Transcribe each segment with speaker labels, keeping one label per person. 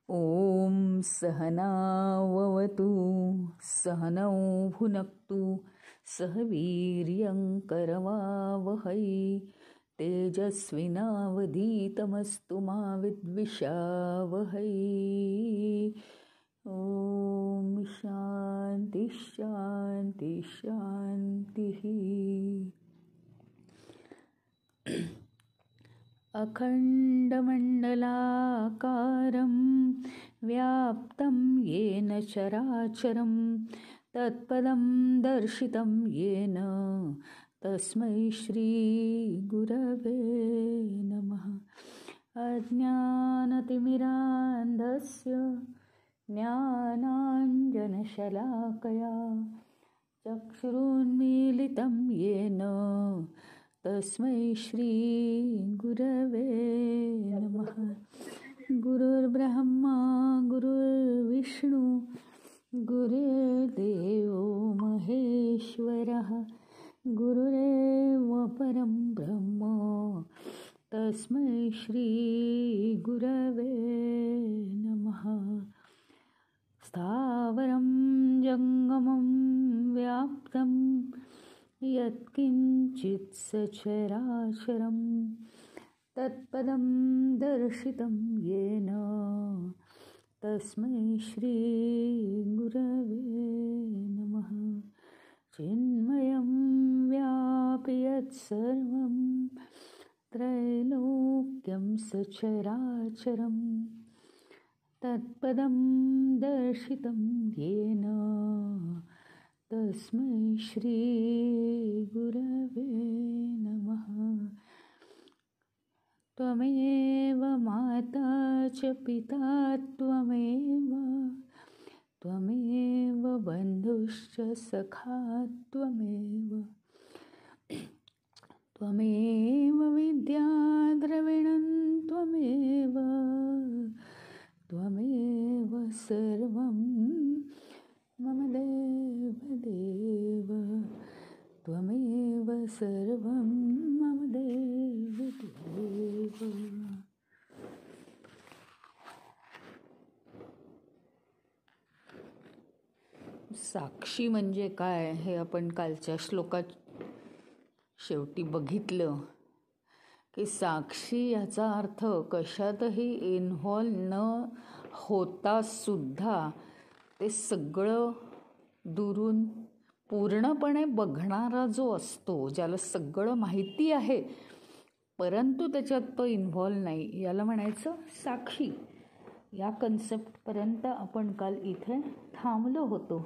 Speaker 1: ॐ सहनाववतु सहनौ भुनक्तु सह वीर्यं करवावहै तेजस्विनावधीतमस्तु मा विद्विषावहै। ॐ शान्ति शान्ति शान्तिः। अखण्डमण्डलाकारं व्याप्तं येन चराचरं तत्पदं दर्शितं येन तस्मै श्रीगुरवे नमः। अज्ञानतिमिरान्धस्य ज्ञानाञ्जनशलाकया चक्षुरुन्मीलितं येन तस्मै श्रीगुरवे नमः। गुरुर्ब्रह्मा गुरुर्विष्णु गुरुर्देवो महेश्वरः गुरुरेव परं ब्रह्म तस्मै श्रीगुरवे नमः। स्थावरं जङ्गमं व्याप्तं यत्किञ्चित् सचराचरं तत्पदं दर्शितं येन तस्मै श्रीगुरवे नमः। चिन्मयं व्यापि यत्सर्वं त्रैलोक्यं सचराचरं तत्पदं दर्शितं येन तस्मै श्रीगुरवे नमः। त्वमेव माता च पिता त्वमेव बन्धुश्च सखा त्वमेव विद्या द्रविणं त्वमेव सर्वं मम देवदेव त्वमेव सर्वं मम देवदेव। साक्षी म्हणजे काय हे आपण कालच्या श्लोकात शेवटी बघितलं की साक्षी याचा अर्थ कशातही इन्व्हॉल्व न होता सुद्धा ते सगळं दुरून पूर्णपणे बघणारा जो असतो, ज्याला सगळं माहिती आहे परंतु त्याच्यात तो इन्व्हॉल्व नाही, याला म्हणायचं साक्षी. या कन्सेप्टपर्यंत आपण काल इथे थांबलो होतो.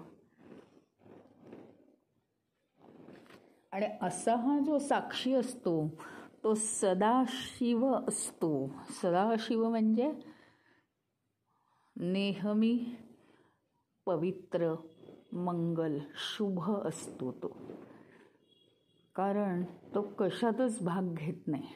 Speaker 1: आणि असा हा जो साक्षी असतो तो सदाशिव असतो. सदाशिव म्हणजे नेहमी पवित्र, मंगल, शुभ असतो तो, कारण तो कशातच भाग घेत नाही.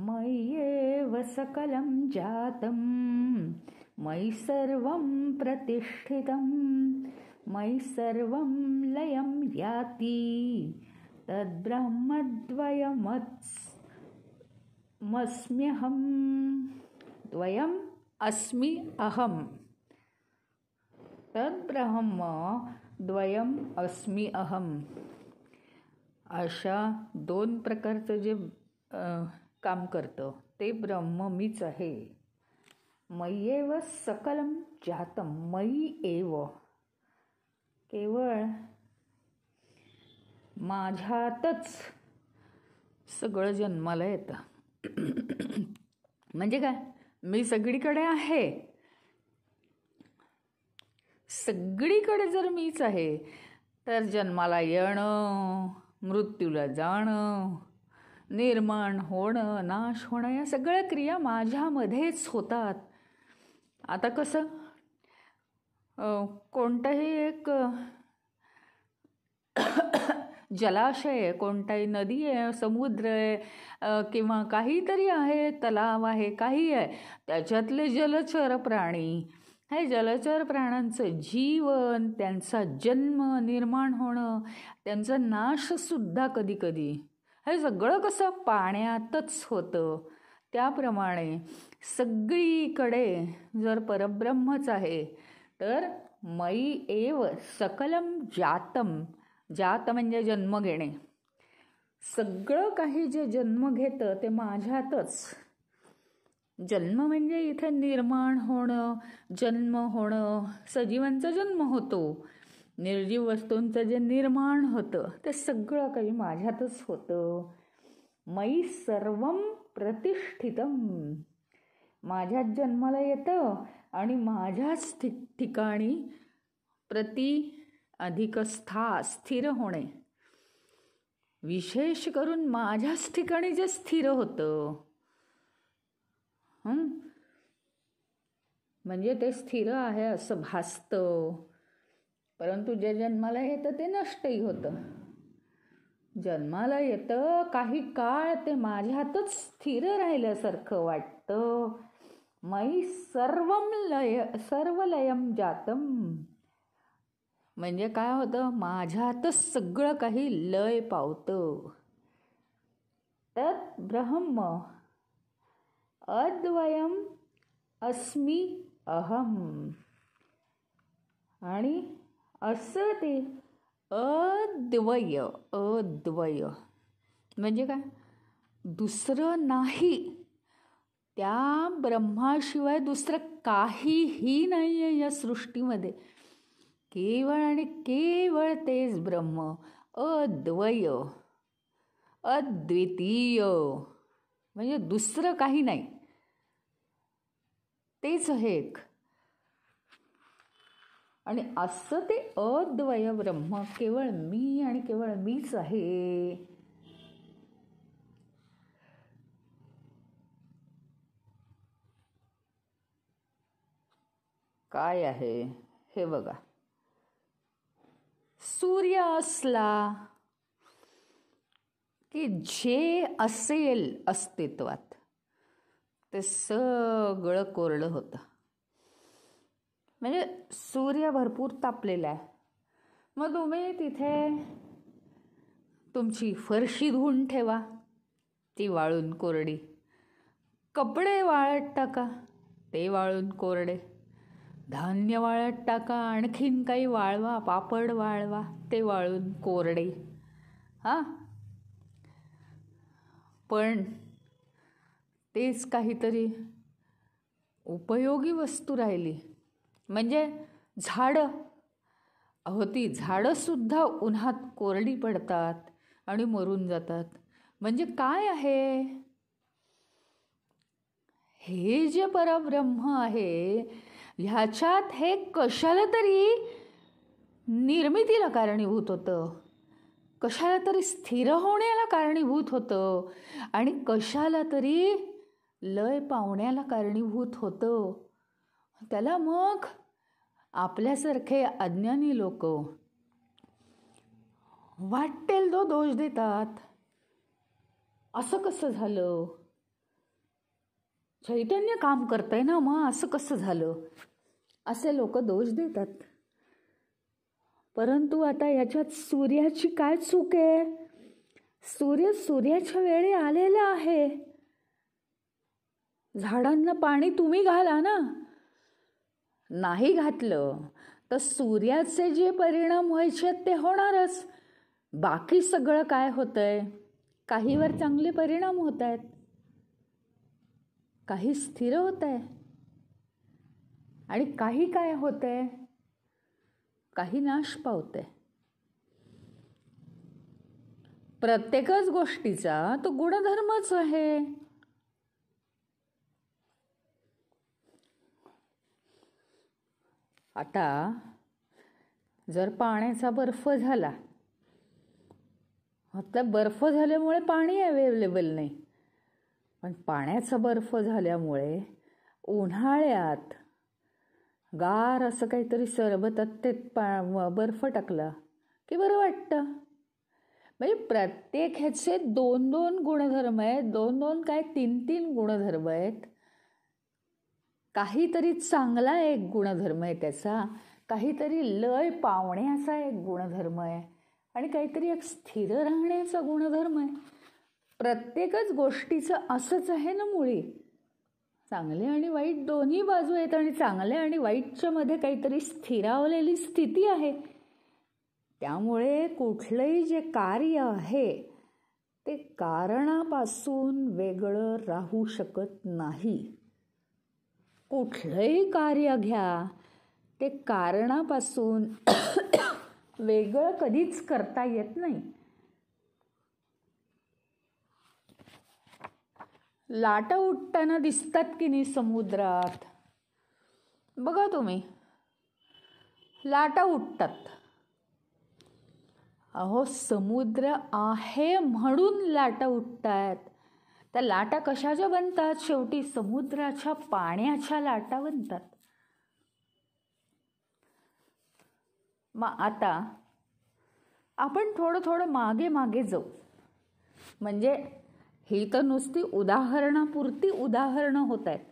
Speaker 1: मय्येव सकलं जातं मयि सर्वं प्रतिष्ठितं मयि सर्वं लयं याति तद्ब्रह्मद्वयमस्म्यहं द्वयम् अस्मि अहं तद्ब्रह्म द्वयम् अस्मि अहं. अशा दोन प्रकारचं जे काम करतं ते ब्रह्म मीच आहे. मय्येव सकलं जातं, मयी एव, केवळ माझ्यातच सगळं जन्माला येतं. म्हणजे काय, मी सगळीकडे आहे. सगळीकडे जर मीच आहे तर जन्माला येणं, मृत्यूला जाणं, निर्माण होणं, नाश होणं, या सगळ्या क्रिया माझ्यामध्येच होतात. आता कसं कोणताही एक जलाशय आहे, कोणताही नदी आहे, समुद्र आहे किंवा काहीतरी आहे, तलाव आहे, काही आहे, त्याच्यातले जलचर प्राणी हे जलचर प्राण्यांचं जीवन, त्यांचा जन्म, निर्माण होणं, त्यांचा नाशसुद्धा कधीकधी हे सगळं कसं पाण्यातच होतं. त्याप्रमाणे सगळीकडे जर परब्रह्मच आहे तर मयी एव सकलम जातम. जात म्हणजे जन्म घेणे. सगळं काही जे जन्म घेतं ते माझ्यातच. जन्म म्हणजे इथे निर्माण होणं, जन्म होणं, सजीवांचा जन्म होतो. निर्जीव वस्तूंचं जे निर्माण होतं ते सगळं काही माझ्यातच होतं. मयी सर्वम प्रतिष्ठितम. माझ्याच जन्माला येतं आणि माझ्याच ठिकाणी अधिक स्थिर होणे. विशेष करून माझ्याच ठिकाणी जे स्थिर होतं, म्हणजे ते स्थिर आहे असं भासतं. परंतु जे जन्माला येतं ते नष्टही होतं. जन्माला येतं, काही काळ ते माझ्यातच स्थिर राहिल्यासारखं वाटतं. मयी सर्वलयम जातम. म्हणजे काय होतं, माझ्यातच सगळं काही लय पावतं. तत् ब्रह्म अद्वयम अस्मि अहम. आणि असं ते अद्वय म्हणजे काय, दुसरं नाही. त्या ब्रह्माशिवाय दुसरं काहीही नाही आहे या सृष्टीमध्ये. केवळ आणि केवळ तेच ब्रह्म. अद्वय, अद्वितीय म्हणजे दुसरं काही नाही, तेच आहे एक. आणि असं ते अद्वय ब्रह्म केवळ मी आणि केवळ मीच आहे. काय आहे हे बघा. सूर्य असला की जे असेल अस्तित्वात ते सगळं कोरडं होतं. म्हणजे सूर्य भरपूर तापलेला आहे, मग तुम्ही तिथे तुमची फरशी धुवून ठेवा, ती वाळून कोरडी. कपडे वाळत टाका, ते वाळून कोरडे. धान्य वाळत टाका, आणखीन काही वाळवा, पापड वाळवा, ते वाळून कोरडे. पण तेच काहीतरी उपयोगी वस्तू राहिली म्हणजे झाडं. अहो, ती झाडंसुद्धा उन्हात कोरडी पडतात आणि मरून जातात. म्हणजे काय आहे, हे जे परब्रह्म आहे ह्याच्यात हे कशाला तरी निर्मितीला कारणीभूत होतं, कशाला तरी स्थिर होण्याला कारणीभूत होतं आणि कशाला तरी लय पावण्याला कारणीभूत होतं. त्याला मग आपल्यासारखे अज्ञानी लोक वाटेल तो दोष देतात. असं कसं झालं, चैतन्य काम करतंय ना, मग असं कसं झालं, असे लोक दोष देतात. परंतु आता याच्यात सूर्याची काय चूक आहे. सूर्य सूर्याच्या वेळी आलेला आहे. झाडांना पाणी तुम्ही घाला ना, नाही घातलं तर सूर्याचे जे परिणाम व्हायचे ते होणारच. बाकी सगळं काय होतंय, काहीवर चांगले परिणाम होत आहेत, काही स्थिर होत आहे आणि काही काय होतंय, काही नाश पावतंय. प्रत्येकच गोष्टीचा तो गुणधर्मच आहे. आता जर पाण्याचा बर्फ झाला, आता बर्फ झाल्यामुळे पाणी अवेलेबल नाही, पण पाण्याचा बर्फ झाल्यामुळे उन्हाळ्यात गार असं काहीतरी सरबतात ते बर्फ टाकला की बरं वाटतं. म्हणजे प्रत्येक ह्याचे 2-2 गुणधर्म आहेत, 2-2 काय 3-3 गुणधर्म आहेत. काहीतरी चांगला एक गुणधर्म आहे त्याचा, काहीतरी लय पावण्याचा एक गुणधर्म आहे आणि काहीतरी एक स्थिर राहण्याचा गुणधर्म आहे. प्रत्येकच गोष्टीचं असंच आहे ना मुळी. चांगले आणि वाईट दोन्ही बाजू आहेत आणि चांगल्या आणि वाईटच्या मध्ये काहीतरी स्थिरावलेली स्थिती आहे. त्यामुळे कुठलंही जे कार्य आहे ते कारणापासून वेगळं राहू शकत नाही. कुठलंही कार्य घ्या, ते कारणापासून वेगळं कधीच करता येत नाही. लाटा उठताना दिसतात की नाही समुद्रात? बघा तुम्ही, लाटा उठतात. अहो, समुद्र आहे म्हणून लाटा उठतात. त्या लाटा कशाच्या बनतात? शेवटी समुद्राच्या पाण्याच्या लाटा बनतात. मग आता आपण थोडं थोडं मागे मागे जाऊ. म्हणजे ही तर नुसती उदाहरणापुरती उदाहरणं होत आहेत,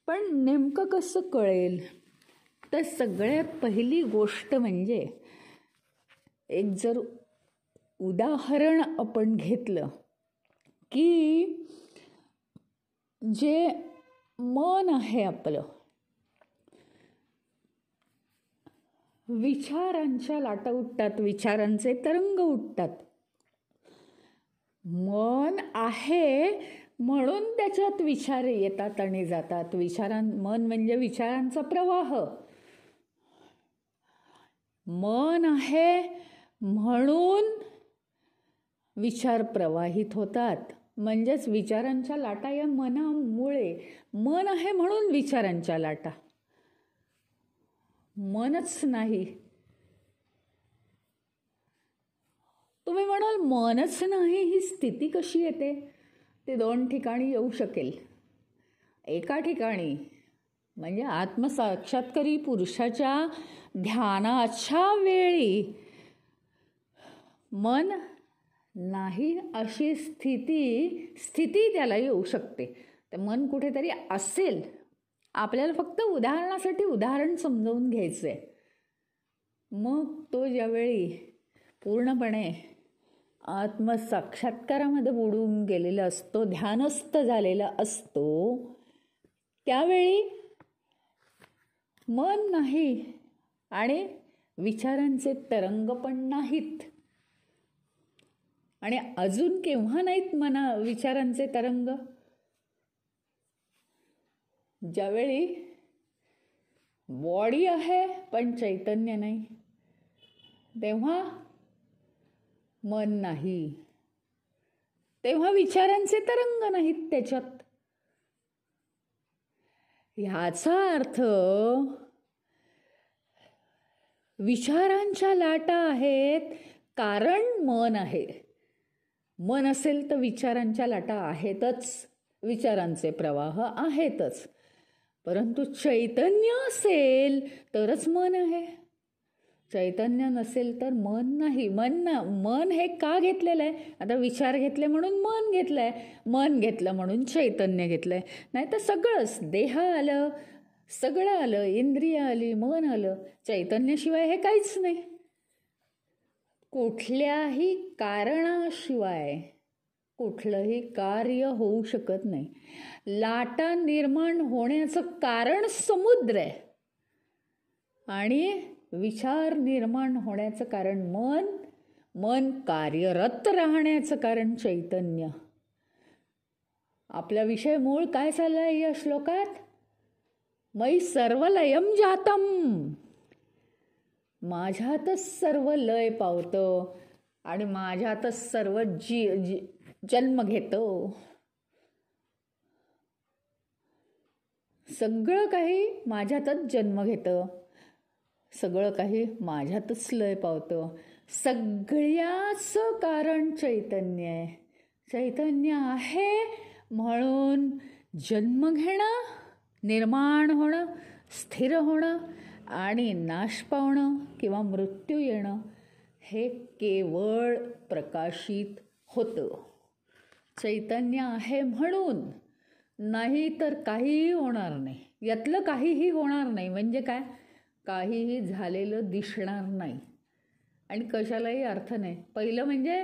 Speaker 1: पण नेमकं कसं कळेल? तर सगळ्यात पहिली गोष्ट म्हणजे एक जर उदाहरण आपण घेतलं की जे मन आहे आपलं, विचारांच्या लाटा उठतात, विचारांचे तरंग उठतात. मन आहे म्हणून त्याच्यात विचार येतात आणि जातात. मन म्हणजे विचारांचा प्रवाह. मन आहे म्हणून विचार प्रवाहित होतात. म्हणजेच विचारांच्या लाटा या मनामुळे. मन आहे म्हणून विचारांच्या लाटा. मनच नाही. तुम्ही म्हणाल मनच नाही ही स्थिती कशी येते? ते दोन ठिकाणी येऊ शकेल. एका ठिकाणी म्हणजे आत्मसाक्षात्कारी पुरुषाच्या ध्यानाच्या वेळी मन नाही अशी स्थिती त्याला येऊ शकते. तर मन कुठेतरी असेल. आपल्याला फक्त उदाहरणासाठी उदाहरण समजावून घ्यायचं आहे. मग तो ज्यावेळी पूर्णपणे आत्मसाक्षात्कारामध्ये बुडून गेलेला असतो, ध्यानस्थ झालेला असतो, त्यावेळी मन नाही आणि विचारांचे तरंग पण नाहीत. आणि अजून केव्हा नाहीत विचारांचे तरंग? ज्यावेळी बॉडी आहे पण चैतन्य नाही, तेव्हा मन नाही. तेव्हा विचारांचे तरंग नाहीत त्याच्यात. ह्याचा अर्थ विचारांच्या लाटा आहेत कारण मन आहे. मन असेल तर विचारांच्या लाटा आहेतच, विचारांचे प्रवाह आहेतच. परंतु चैतन्य असेल तरच मन आहे. चैतन्य नसेल तर मन नाही. मन हे का घेतलेलं आहे? आता विचार घेतले म्हणून मन घेतलं आहे, मन घेतलं म्हणून चैतन्य घेतलं आहे. नाही तर सगळंच, देह आलं, सगळं आलं, इंद्रिय आली, मन आलं. चैतन्याशिवाय हे काहीच नाही. कुठल्याही कारणाशिवाय कुठलंही कार्य होऊ शकत नाही. लाटा निर्माण होण्याचं कारण समुद्र आहे आणि विचार निर्माण होण्याचं कारण मन कार्यरत राहण्याचं कारण चैतन्य. आपला विषय मूळ काय चालला आहे या श्लोकात? मयि सर्वलयम जातम. माझ्यातच सर्व लय पावतं आणि माझ्यातच सर्व जन्म घेतो. सगळं काही माझ्यातच जन्म घेतं, सगळं काही माझ्यातच लय पावतं. सगळ्याचं कारण चैतन्य आहे. चैतन्य आहे म्हणून जन्म घेणं, निर्माण होणं, स्थिर होणं आणि नाश पावणं किंवा मृत्यू येणं हे केवळ प्रकाशित होतं. चैतन्य आहे म्हणून, नाही तर काहीही होणार नाही. यातलं काहीही होणार नाही. म्हणजे काय, काहीही झालेलं दिसणार नाही आणि कशालाही अर्थ नाही. पहिलं म्हणजे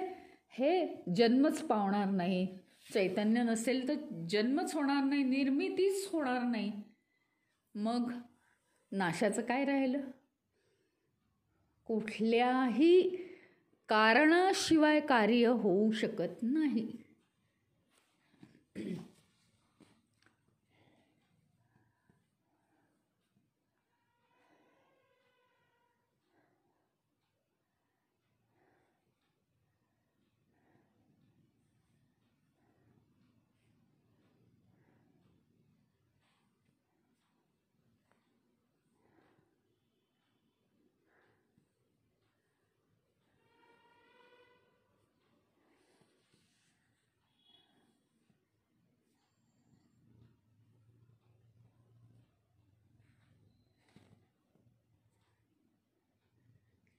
Speaker 1: हे जन्मच पावणार नाही. चैतन्य नसेल तर जन्मच होणार नाही, निर्मितीच होणार नाही. मग नाशाचं काय राहिलं? कुठल्याही कारणाशिवाय कार्य होऊ शकत नाही.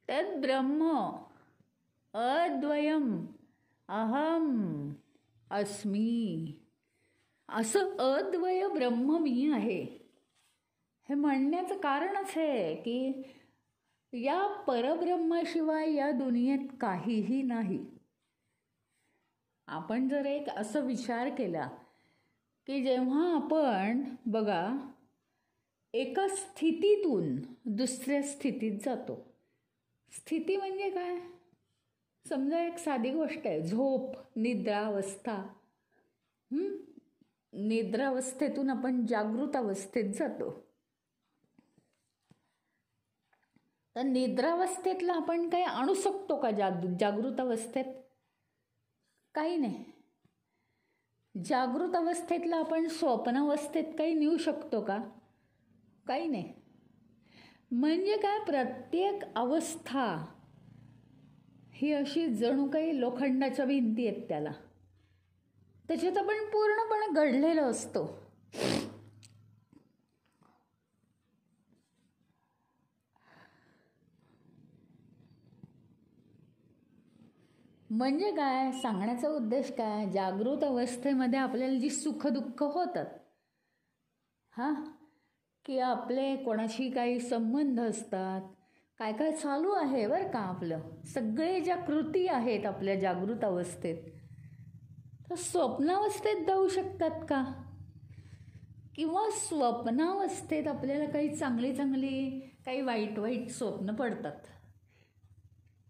Speaker 1: तद ब्रह्म अद्वयम अहम अस्मी. असं अद्वय ब्रह्म मी आहे हे म्हणण्याचं कारणच आहे की या परब्रह्माशिवाय या दुनियेत काहीही नाही. आपण जर एक असं विचार केला की जेव्हा आपण बघा एका स्थितीतून दुसऱ्या स्थितीत जातो. स्थिती म्हणजे काय? समजा एक साधी गोष्ट आहे, झोप, निद्रावस्था. निद्रावस्थेतून आपण जागृत अवस्थेत जातो. तर निद्रावस्थेतला आपण काही आणू शकतो का जागृत अवस्थेत? काही नाही. जागृत अवस्थेतला आपण स्वप्नावस्थेत काही नेऊ शकतो का? काही नाही. म्हणजे काय, प्रत्येक अवस्था ही अशी जणू काही लोखंडाच्या भिंती आहेत त्याला, त्याच्यात आपण पूर्णपणे घडलेलो असतो. म्हणजे काय सांगण्याचा उद्देश काय, जागृत अवस्थेमध्ये आपल्याला जी सुखदुःख होतात, की आपले कोणाशी काही संबंध असतात, काय काय चालू आहे बरं का आपलं, सगळे ज्या कृती आहेत आपल्या जागृत अवस्थेत, तर स्वप्नावस्थेत जाऊ शकतात का? किंवा स्वप्नावस्थेत आपल्याला काही चांगली चांगली काही वाईट वाईट स्वप्न पडतात,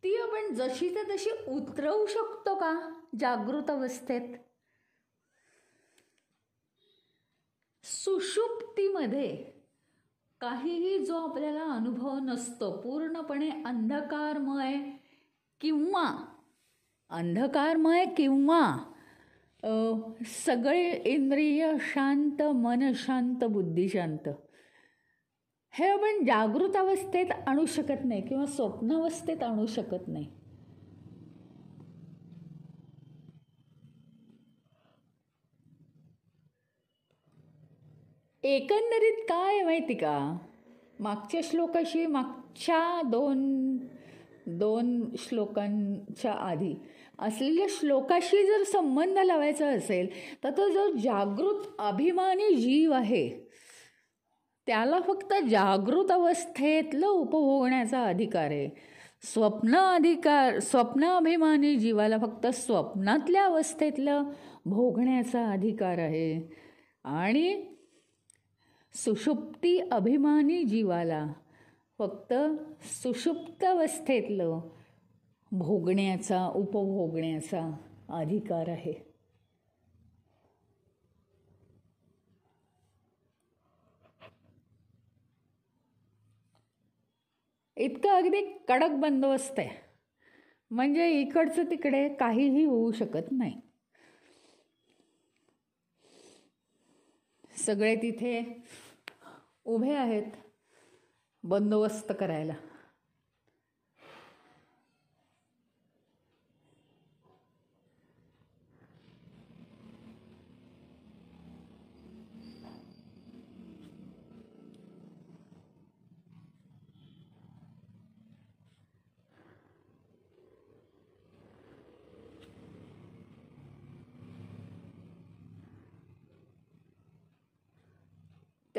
Speaker 1: ती आपण जशीच्या तशी उतरवू शकतो का जागृत अवस्थेत? सुषुप्तीमध्ये काहीही जो आपल्याला अनुभव नसतो, पूर्णपणे अंधकारमय किंवा सगळे इंद्रिय शांत, मन शांत, बुद्धी शांत, हे आपण जागृत अवस्थेत आणू शकत नाही किंवा स्वप्नावस्थेत आणू शकत नाही. एकंदरीत काय माहिती का, मागच्या श्लोकाशी, मागच्या दोन श्लोकांच्या आधी असलेल्या श्लोकाशी जर संबंध लावायचा असेल तर तो जो जागृत अभिमानी जीव आहे त्याला फक्त जागृत अवस्थेतलं उपभोगण्याचा अधिकार आहे. स्वप्नाभिमानी जीवाला फक्त स्वप्नातल्या अवस्थेतलं भोगण्याचा अधिकार आहे. आणि सुषुप्ती अभिमानी जीवाला फक्त सुषुप्त अवस्थेतलं भोगण्याचा, उपभोगण्याचा अधिकार आहे. इतकं अगदी कडक बंदोबस्त आहे, म्हणजे इकडचं तिकडे काहीही होऊ शकत नाही. सगळे तिथे उभे आहेत बंदोबस्त करायला.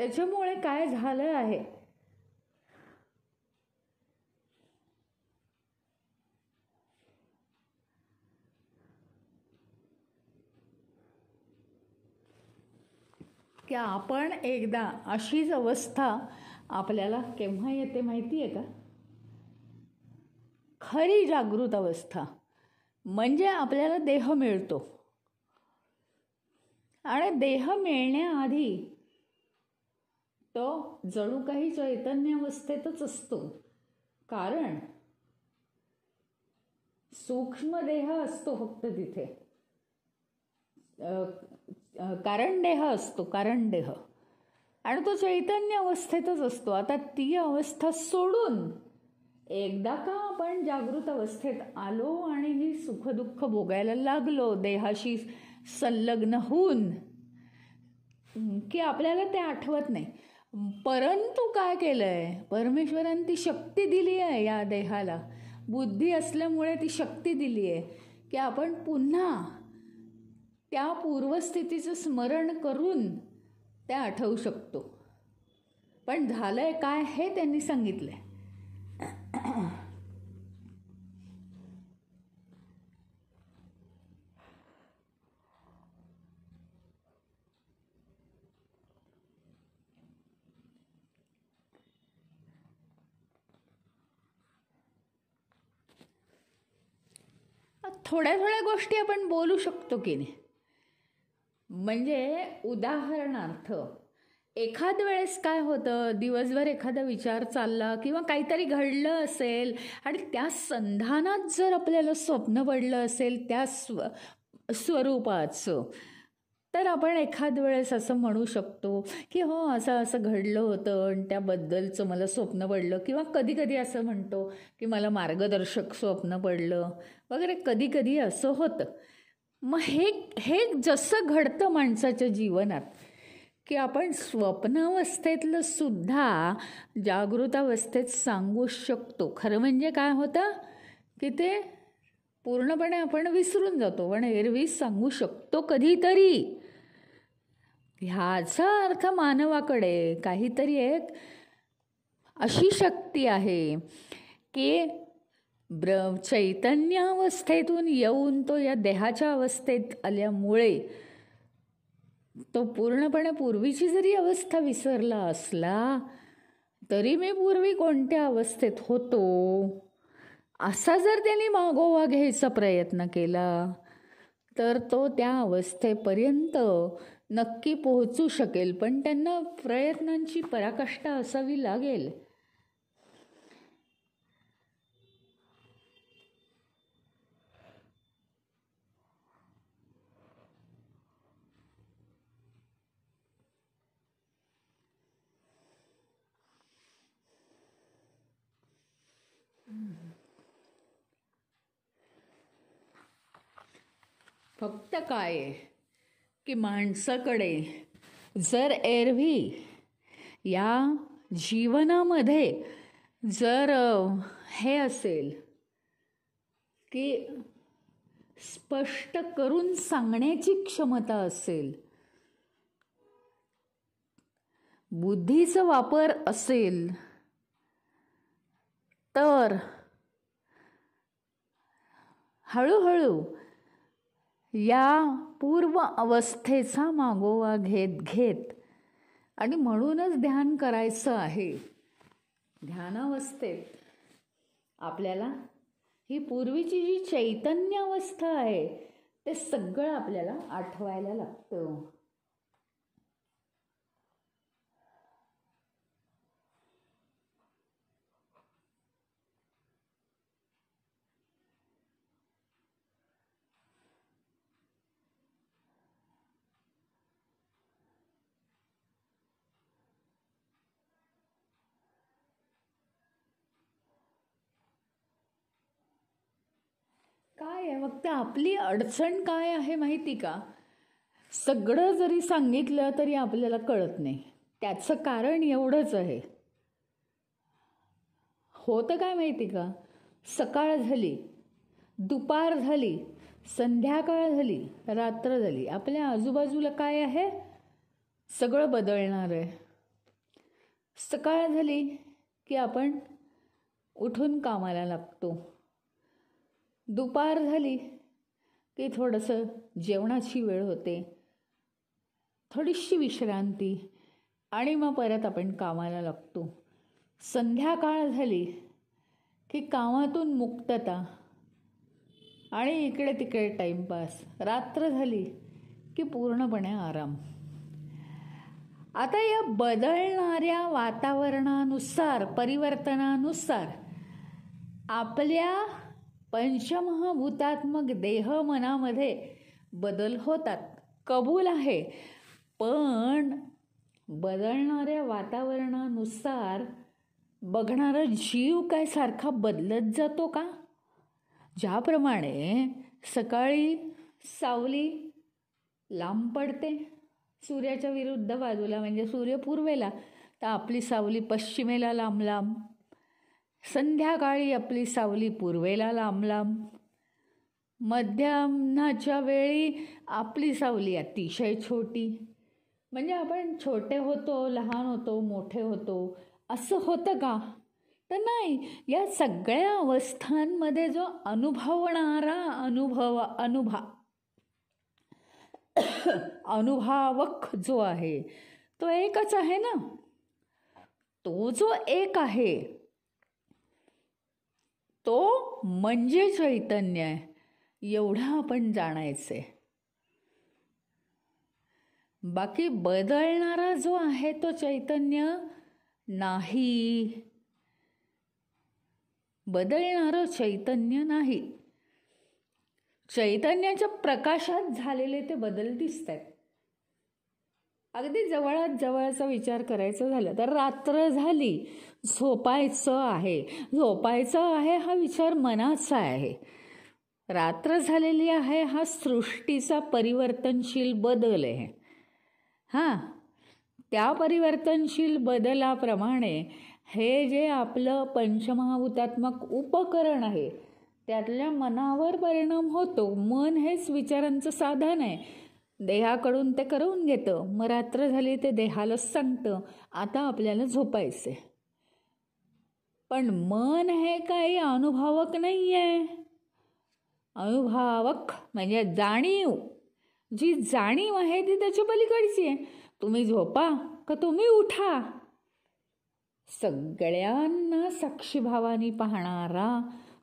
Speaker 1: त्याच्यामुळे काय झालं आहे, की आपण एकदा अशीच अवस्था आपल्याला केव्हा येते माहिती आहे का? खरी जागृत अवस्था म्हणजे आपल्याला देह मिळतो आणि देह मिळण्याआधी तो जणू काही चैतन्य अवस्थेतच असतो. कारण सूक्ष्म देह असतो फक्त तिथे, कारण देह असतो, कारण देह, आणि तो चैतन्य अवस्थेतच असतो. आता ती अवस्था सोडून एकदा का आपण जागृत अवस्थेत आलो आणि ही सुखदुःख भोगायला लागलो देहाशी संलग्न होऊन, की आपल्याला ते आठवत नाही. परंतु काय केलंय, परमेश्वराने ती शक्ती दिली आहे या देहाला, बुद्धी असल्यामुळे ती शक्ती दिली आहे की आपण पुन्हा त्या पूर्वस्थितीचं स्मरण करून ते आठवू शकतो. पण झालंय काय हे त्यांनी सांगितलंय. थोड्या थोड्या गोष्टी आपण बोलू शकतो की नाही. म्हणजे उदाहरणार्थ एखाद वेळेस काय होतं, दिवसभर एखादा विचार चालला किंवा काहीतरी घडलं असेल आणि त्या संधानात जर आपल्याला स्वप्न पडलं असेल त्या स्वरूपाचं, तर आपण एखाद वेळेस असं म्हणू शकतो की हो असं असं घडलं होतं आणि त्याबद्दलचं मला स्वप्न पडलं. किंवा कधी कधी असं म्हणतो की मला मार्गदर्शक स्वप्न पडलं वगैरे, कधी कधी असं होतं. मग हे जसं घडतं माणसाच्या जीवनात की आपण स्वप्नावस्थेतलं सुद्धा जागृतावस्थेत सांगू शकतो. खरं म्हणजे काय होतं की ते पूर्णपणे आपण विसरून जातो, पण एरवी सांगू शकतो कधीतरी. ह्याचा अर्थ मानवाकडे काहीतरी एक अशी शक्ती आहे की चैतन्यावस्थेतून येऊन तो या देहाच्या अवस्थेत आल्यामुळे तो पूर्णपणे पूर्वीची जरी अवस्था विसरला असला तरी मी पूर्वी कोणत्या अवस्थेत होतो असा जर त्यांनी मागोवा घ्यायचा प्रयत्न केला तर तो त्या अवस्थेपर्यंत नक्की पोहोचू शकेल. पण त्यांना प्रयत्नांची पराकाष्ठा असावी लागेल. फक्त काय आहे की माणसाकडे जर एरवी या जीवनामध्ये जर हे असेल की स्पष्ट करून सांगण्याची क्षमता असेल, बुद्धीचा वापर असेल, तर हळूहळू या पूर्व अवस्थेचा मागोवा घेत घेत, आणि म्हणूनच ध्यान करायचं आहे. ध्यानावस्थेत आपल्याला ही पूर्वीची जी चैतन्य अवस्था आहे ते सगळं आपल्याला आठवायला लागतं. काय आहे फक्त आपली अडचण काय आहे माहिती का? सगळं जरी सांगितलं तरी आपल्याला कळत नाही. त्याचं कारण एवढंच आहे. होतं काय माहिती का, सकाळ झाली, दुपार झाली, संध्याकाळ झाली, रात्र झाली, आपल्या आजूबाजूला काय आहे, सगळं बदलणार आहे. सकाळ झाली की आपण उठून कामाला लागतो. दुपार झाली की थोडंसं जेवणाची वेळ होते, थोडीशी विश्रांती, आणि मग परत आपण कामाला लागतो. संध्याकाळ झाली की कामातून मुक्तता आणि इकडे तिकडे टाईमपास. रात्र झाली की पूर्णपणे आराम. आता या बदलणाऱ्या वातावरणानुसार, परिवर्तनानुसार आपल्या पंचमहाभूतात्मक देह मनामध्ये बदल होतात. कबूल आहे. पण बदलणाऱ्या वातावरणानुसार बघणारा जीव काय सारखा बदलत जातो का? ज्याप्रमाणे सकाळी सावली लांब पडते सूर्याच्या विरुद्ध बाजूला, म्हणजे सूर्य पूर्वेला, तर आपली सावली पश्चिमेला लांब लांब. संध्याकाळी आपली सावली पूर्वेला लांब लांब. मध्यान्हाच्या वेळी आपली सावली अतिशय छोटी. म्हणजे आपण छोटे होतो, लहान होतो, मोठे होतो, असं होतं का? तर नाही. या सगळ्या अवस्थांमध्ये जो अनुभवणारा अनुभवावक जो आहे तो एकच आहे ना. तो जो एक आहे तो म्हणजे चैतन्य आहे, एवढं आपण जाणायचंय. बाकी बदलणारा जो आहे तो चैतन्य नाही. बदलणारं चैतन्य नाही. चैतन्याच्या प्रकाशात झालेले ते बदल दिसत आहेत. अगदी जवळात जवळचा विचार करायचा झाला तर रात्र झाली, झोपायचं आहे. झोपायचं आहे हा विचार मनाचा आहे. रात्र झालेली आहे हा सृष्टीचा परिवर्तनशील बदल आहे. त्या परिवर्तनशील बदलाप्रमाणे हे जे आपलं पंचमहाभूतात्मक उपकरण आहे त्यातल्या मनावर परिणाम होतो. मन हेच विचारांचं साधन आहे. देहाकडून ते करून घेतं. मग रात्र झाली ते देहालाच सांगतं आता आपल्याला झोपायचे. पण मन हे काही अनुभवक नाही आहे. अनुभवक म्हणजे जाणीव. जी जाणीव आहे ती त्याच्या पलीकडची आहे. तुम्ही झोपा का तुम्ही उठा, सगळ्यांना साक्षीभावाने पाहणारा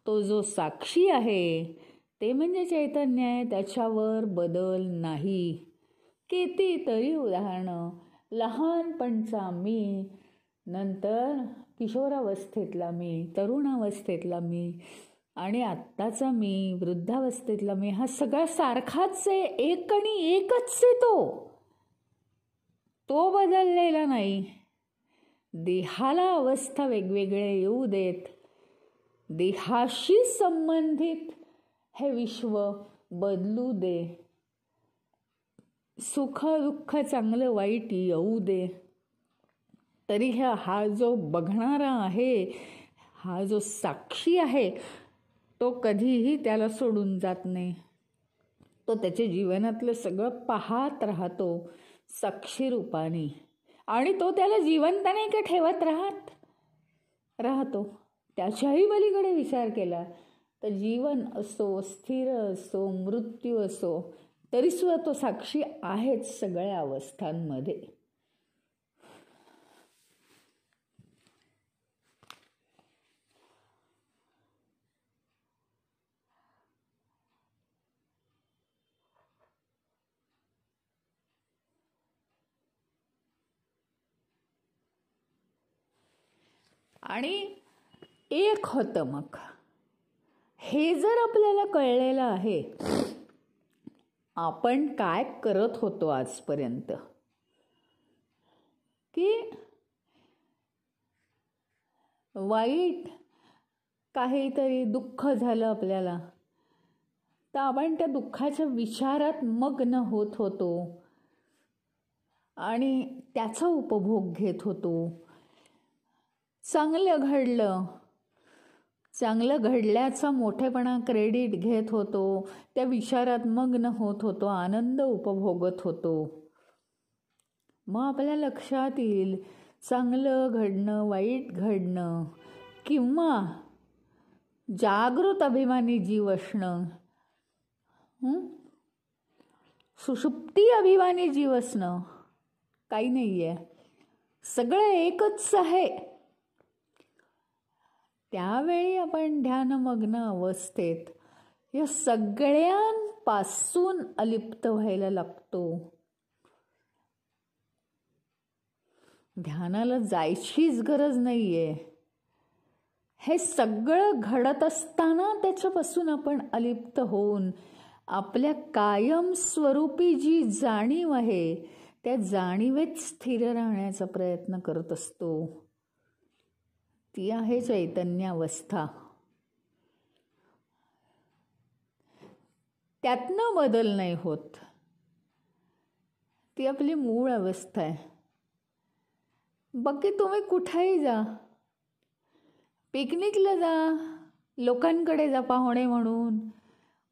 Speaker 1: तो जो साक्षी आहे ते म्हणजे चैतन्य आहे. त्याच्यावर बदल नाही. कितीतरी उदाहरणं. लहानपणचा मी, नंतर किशोरावस्थेतला मी, तरुणावस्थेतला मी, आणि आत्ताचा मी, वृद्धावस्थेतला मी, हा सगळा सारखाच आहे. एक आणि एकच आहे तो बदललेला नाही. देहाला अवस्था वेगवेगळे येऊ देत. देहाशी संबंधित हे विश्व बदलू दे. सुख दुःख चांगलं वाईट येऊ दे. तरी हा जो बघणारा आहे, हा जो साक्षी आहे, तो कधीही त्याला सोडून जात नाही. तो त्याच्या जीवनातलं सगळं पाहत राहतो साक्षी रूपाने, आणि तो त्याला जिवंत नाही का ठेवत राहतो. त्याच्याही पलीकडे विचार केला तर जीवन असो, स्थिर असो, मृत्यू असो, तरीसुद्धा तो साक्षी आहेच सगळ्या अवस्थांमध्ये. आणि एक होतं मग हे जर आपल्याला कळलेलं आहे, आपण काय करत होतो आजपर्यंत, की वाईट काहीतरी दुःख झालं आपल्याला तर आपण त्या दुःखाच्या विचारात मग्न होत होतो आणि त्याचा उपभोग घेत होतो. चांगलं घडल्याचा मोठेपणा क्रेडिट घेत होतो. त्या विचारात मग्न होत होतो, आनंद उपभोगत होतो. मग आपल्या लक्षात येईल चांगलं घडणं, वाईट घडणं, किंवा जागृत अभिमानी जीव असणं, सुषुप्ती अभिमानी जीव असणं काही नाही आहे. सगळं एकच आहे. त्यावेळी आपण ध्यानमग्न अवस्थेत या सगळ्यांपासून अलिप्त व्हायला लागतो. ध्यानाला जायचीच गरज नाहीये. हे सगळं घडत असताना त्याच्यापासून आपण अलिप्त होऊन आपल्या कायम स्वरूपी जी जाणीव आहे त्या जाणीवेत स्थिर राहण्याचा प्रयत्न करत असतो. ती आहे चैतन्यावस्था. त्यातनं बदल नाही होत. ती आपली मूळ अवस्था आहे. बाकी तुम्ही कुठेही जा, पिकनिकला जा, लोकांकडे जा पाहुणे म्हणून,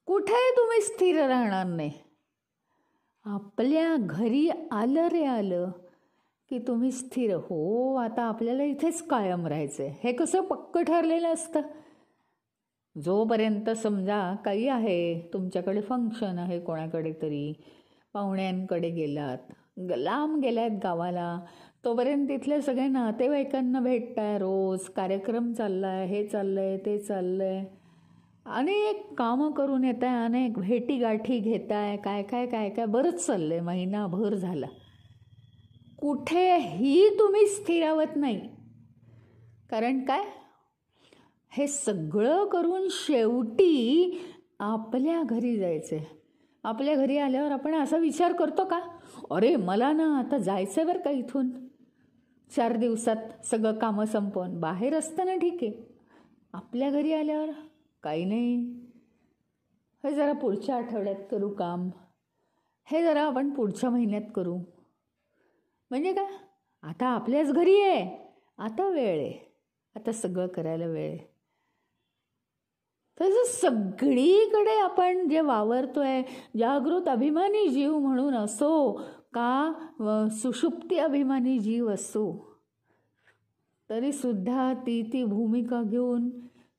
Speaker 1: कुठेही तुम्ही स्थिर राहणार नाही. आपल्या घरी आलं रे आलं की तुम्ही स्थिर. हो, आता आपल्याला इथेच कायम राहायचंय हे कसं पक्क ठरलेलं असतं. जोपर्यंत समजा काही आहे, तुमच्याकडे फंक्शन आहे, कोणाकडे तरी पाहुण्यांकडे गेलात, लांब गेलात गावाला, तोपर्यंत तिथल्या सगळ्या नातेवाईकांना भेटताय, रोज कार्यक्रम चाललाय, हे चाललंय, ते चाललंय, अनेक कामं करून येत आहे, अनेक भेटीगाठी घेताय, काय काय काय काय बरंच चाललंय, महिनाभर झाला. कुठेही तुम्ही स्थिरावत नाही. कारण काय, हे सगळं करून शेवटी आपल्या घरी जायचंय. आपल्या घरी आल्यावर आपण असा विचार करतो का, अरे मला ना आता जायचंय बरं का इथून, 4 दिवसात सगळं कामं संपवून. बाहेर असताना ठीक आहे, आपल्या घरी आल्यावर काही नाही, हे जरा पुढच्या आठवड्यात करू काम, हे जरा आपण पुढच्या महिन्यात करू. म्हणजे काय, आता आपल्याच घरी आहे, आता वेळ आहे, आता सगळं करायला वेळ आहे. तसं सगळीकडे आपण जे वावरतोय, जागृत अभिमानी जीव म्हणून असो का सुषुप्ती अभिमानी जीव असो, तरी सुद्धा ती भूमिका घेऊन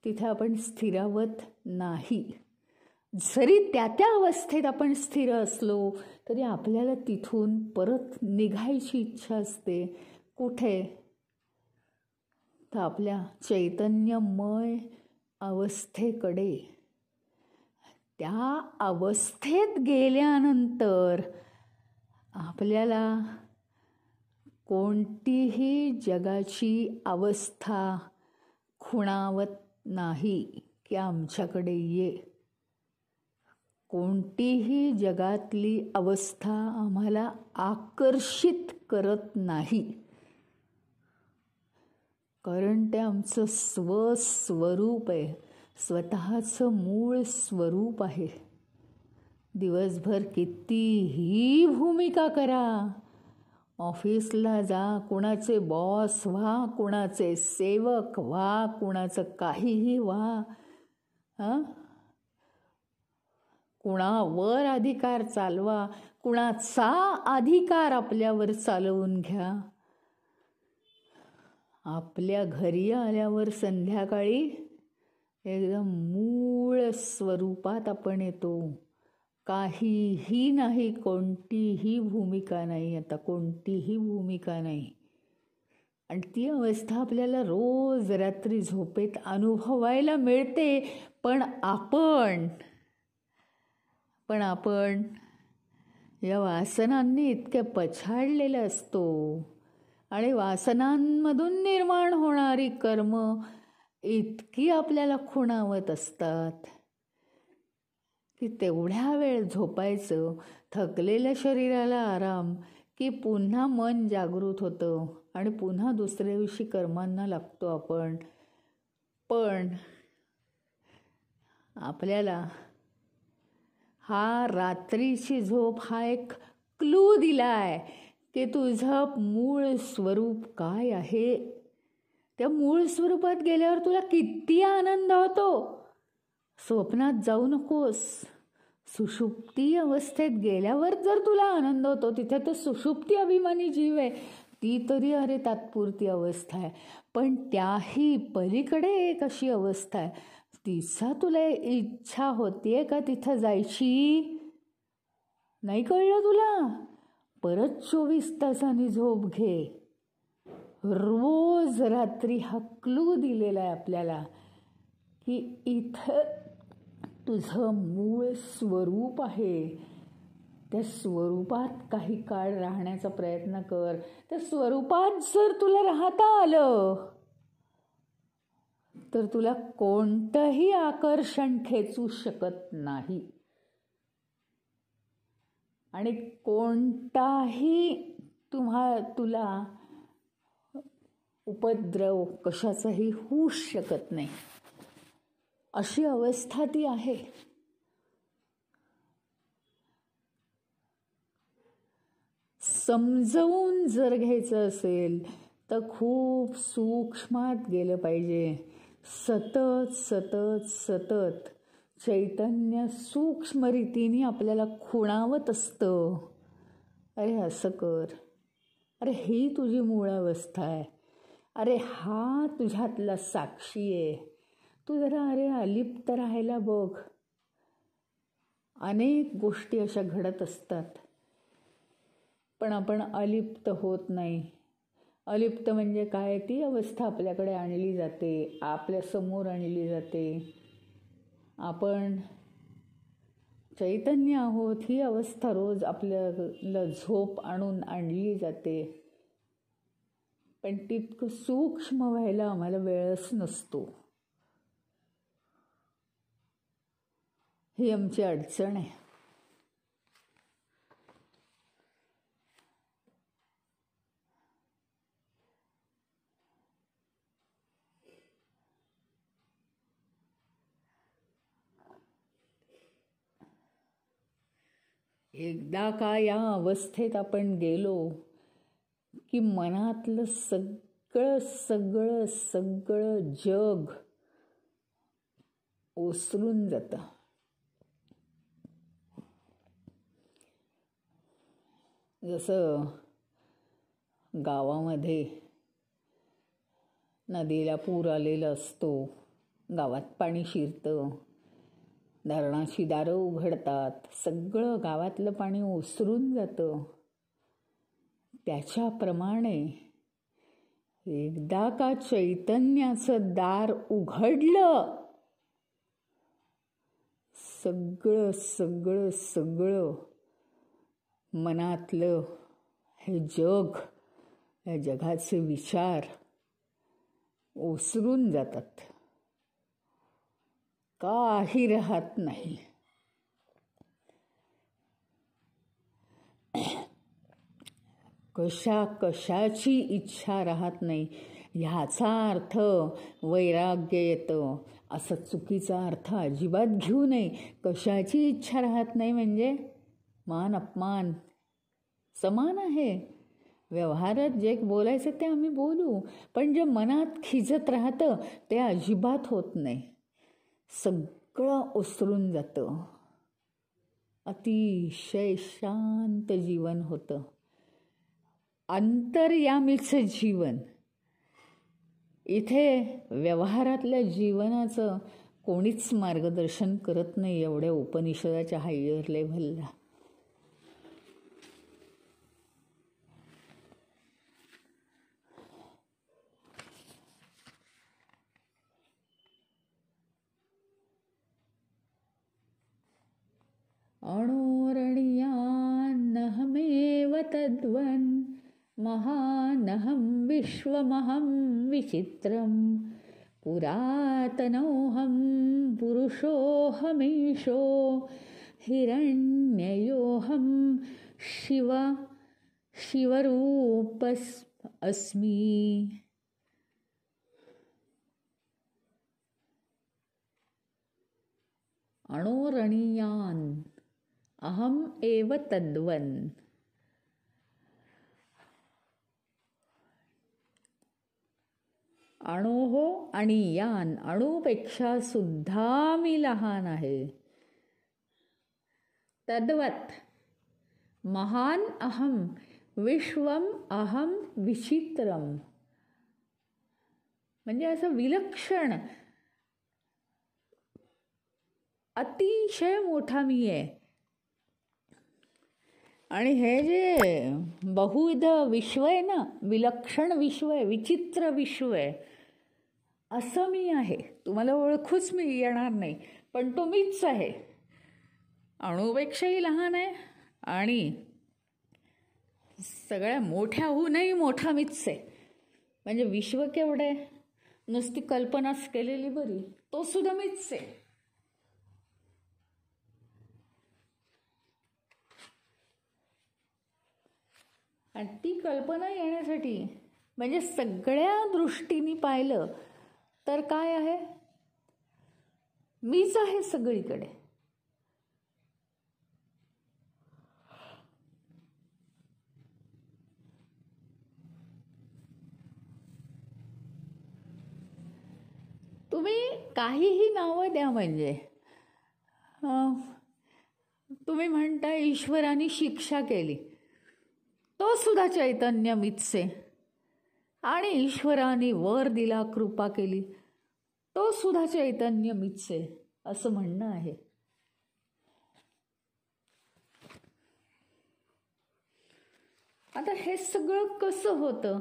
Speaker 1: तिथे आपण स्थिरावत नाही. जरी त्या अवस्थेत आपण स्थिर असलो तरी आपल्याला तिथून परत निघायची इच्छा असते. कुठे, तर आपल्या चैतन्यमय अवस्थेकडे. त्या अवस्थेत गेल्यानंतर आपल्याला कोणतीही जगाची अवस्था खुणावत नाही की आमच्याकडे ये. कोणतीही जगातली अवस्था आम्हाला आकर्षित करत नाही. कारण ते आमचं स्वस्वरूप आहे, स्वतःचं मूळ स्वरूप आहे. दिवसभर कितीही भूमिका करा, ऑफिसला जा, कुणाचे बॉस व्हा, कुणाचे सेवक व्हा, कुणाचं काहीही व्हा, कुणावर अधिकार चालवा, कुणाचा अधिकार आपल्यावर चालवून घ्या. आपल्या घरी आल्यावर संध्याकाळी एकदम मूळ स्वरूपात आपण येतो. काहीही नाही, कोणतीही भूमिका नाही, आता कोणतीही भूमिका नाही. आणि ती अवस्था आपल्याला रोज रात्री झोपेत अनुभवायला मिळते. पण आपण या वासनांनी इतके पछाडलेलं असतो आणि वासनांमधून निर्माण होणारी कर्म इतकी आपल्याला खुणावत असतात की तेवढ्या वेळ झोपायचं, थकलेल्या शरीराला आराम, की पुन्हा मन जागृत होतं आणि पुन्हा दुसऱ्या दिवशी कर्मांना लागतो आपण. पण आपल्याला हा रात्रीची झोप हा एक क्लू दिलाय की तुझं मूळ स्वरूप काय आहे. त्या मूळ स्वरूपात गेल्यावर तुला किती आनंद होतो. स्वप्नात जाऊ नकोस, सुषुप्ती अवस्थेत गेल्यावर जर तुला आनंद होतो, तिथे तो सुषुप्ती अभिमानी जीव आहे, ती तरी अरे तात्पुरती अवस्था आहे, पण त्याही पलीकडे एक अशी अवस्था आहे, तिचा तुला इच्छा होतीये का तिथं जायची? नाही कळलं तुला? परत 24 तासांनी झोप घे. रोज रात्री हकलू दिलेला आहे आपल्याला की इथं तुझं मूळ स्वरूप आहे. त्या स्वरूपात काही काळ राहण्याचा प्रयत्न कर. त्या स्वरूपात जर तुला राहता आलं तर तुला कोणतंही आकर्षण खेचू शकत नाही आणि कोणताही तुला उपद्रव कशाचाही होऊ शकत नाही. अशी अवस्था ती आहे. समजवून जर घ्यायचं असेल तर खूप सूक्ष्मात गेलं पाहिजे. सतत सतत सतत चैतन्य सूक्ष्म रीतीने आपल्याला खुणावत असतं. अरे असं कर, अरे ही तुझी मूळ अवस्था आहे, अरे हा तुझ्यातला साक्षी आहे, तू जरा अरे अलिप्त राहायला बघ. अनेक गोष्टी अशा घडत असतात पण आपण अलिप्त होत नाही. अलिप्त म्हणजे काय? ती अवस्था आपल्याकडे आणली जाते, आपल्या समोर आणली जाते. आपण चैतन्य आहोत ही अवस्था रोज आपल्याला झोप आणून आणली जाते, पण तितकं सूक्ष्म व्हायला आम्हाला वेळच नसतो. ही आमची अडचण आहे. एकदा का या अवस्थेत आपण गेलो की मनातलं सगळं सगळं सगळं जग ओसरून जातं. जसं गावामध्ये नदीला पूर आलेला असतो, गावात पाणी शिरतं, धरणाची दारं उघडतात, सगळं गावातलं पाणी ओसरून जातं. त्याच्याप्रमाणे एकदा का चैतन्याचं दार उघडलं, सगळं सगळं सगळं मनातलं हे जग, या जगाचे विचार ओसरून जातात, काही राहत नाही. कशाची इच्छा राहत नाही. ह्याचा अर्थ वैराग्य येतं असं चुकीचा अर्थ अजिबात घेऊ नये. कशाची इच्छा राहत नाही म्हणजे मान अपमान समान आहे. व्यवहारात जे बोलायचं ते आम्ही बोलू, पण जे मनात खिजत राहतं ते अजिबात होत नाही. सगळं ओसरून जातं. अतिशय शांत जीवन होतं. अंतर्यामीचं जीवन. इथे व्यवहारातल्या जीवनाचं कोणीच मार्गदर्शन करत नाही एवढ्या उपनिषदाच्या हायर लेव्हलला. अणोरणीयान्नहमेव तद्वन् महानहं विश्वमहं विचित्रं पुरातनोऽहं पुरुषोऽहमीशो हिरण्ययोऽहं शिवरूपस्मि. अणोरणीयान् अहम एव तद्वन्. अणोः आणि यान, अणुपेक्षा सुद्धा मी लहान आहे. तद्वत महान अहम, विश्वम अहम विचित्रम, म्हणजे असं विलक्षण, अतिशय मोठा मी आहे. आणि हे जे बहुविध विश्व आहे ना, विलक्षण विश्व आहे, विचित्र विश्व आहे, असं मी आहे. तुम्हाला ओळखूच मी येणार नाही, पण तो मीच आहे. अणुपेक्षाही लहान आहे आणि सगळ्या मोठ्याहूनही मोठा मीच आहे. म्हणजे विश्व केवढं आहे, नुसती कल्पनाच केलेली बरी, तो सुद्धा मीच आहे. आणि ती कल्पना येण्यासाठी म्हणजे सगळ्या दृष्टीने पाहिलं तर काय आहे, मीच आहे सगळीकडे. तुम्ही काहीही नावं द्या, म्हणजे तुम्ही म्हणता ईश्वराने शिक्षा केली, तो सुद्धा चैतन्य मीच आहे. आणि ईश्वराने वर दिला, कृपा केली, तो सुद्धा चैतन्य मीच आहे, असं म्हणणं आहे. आता हे सगळं कसं होतं?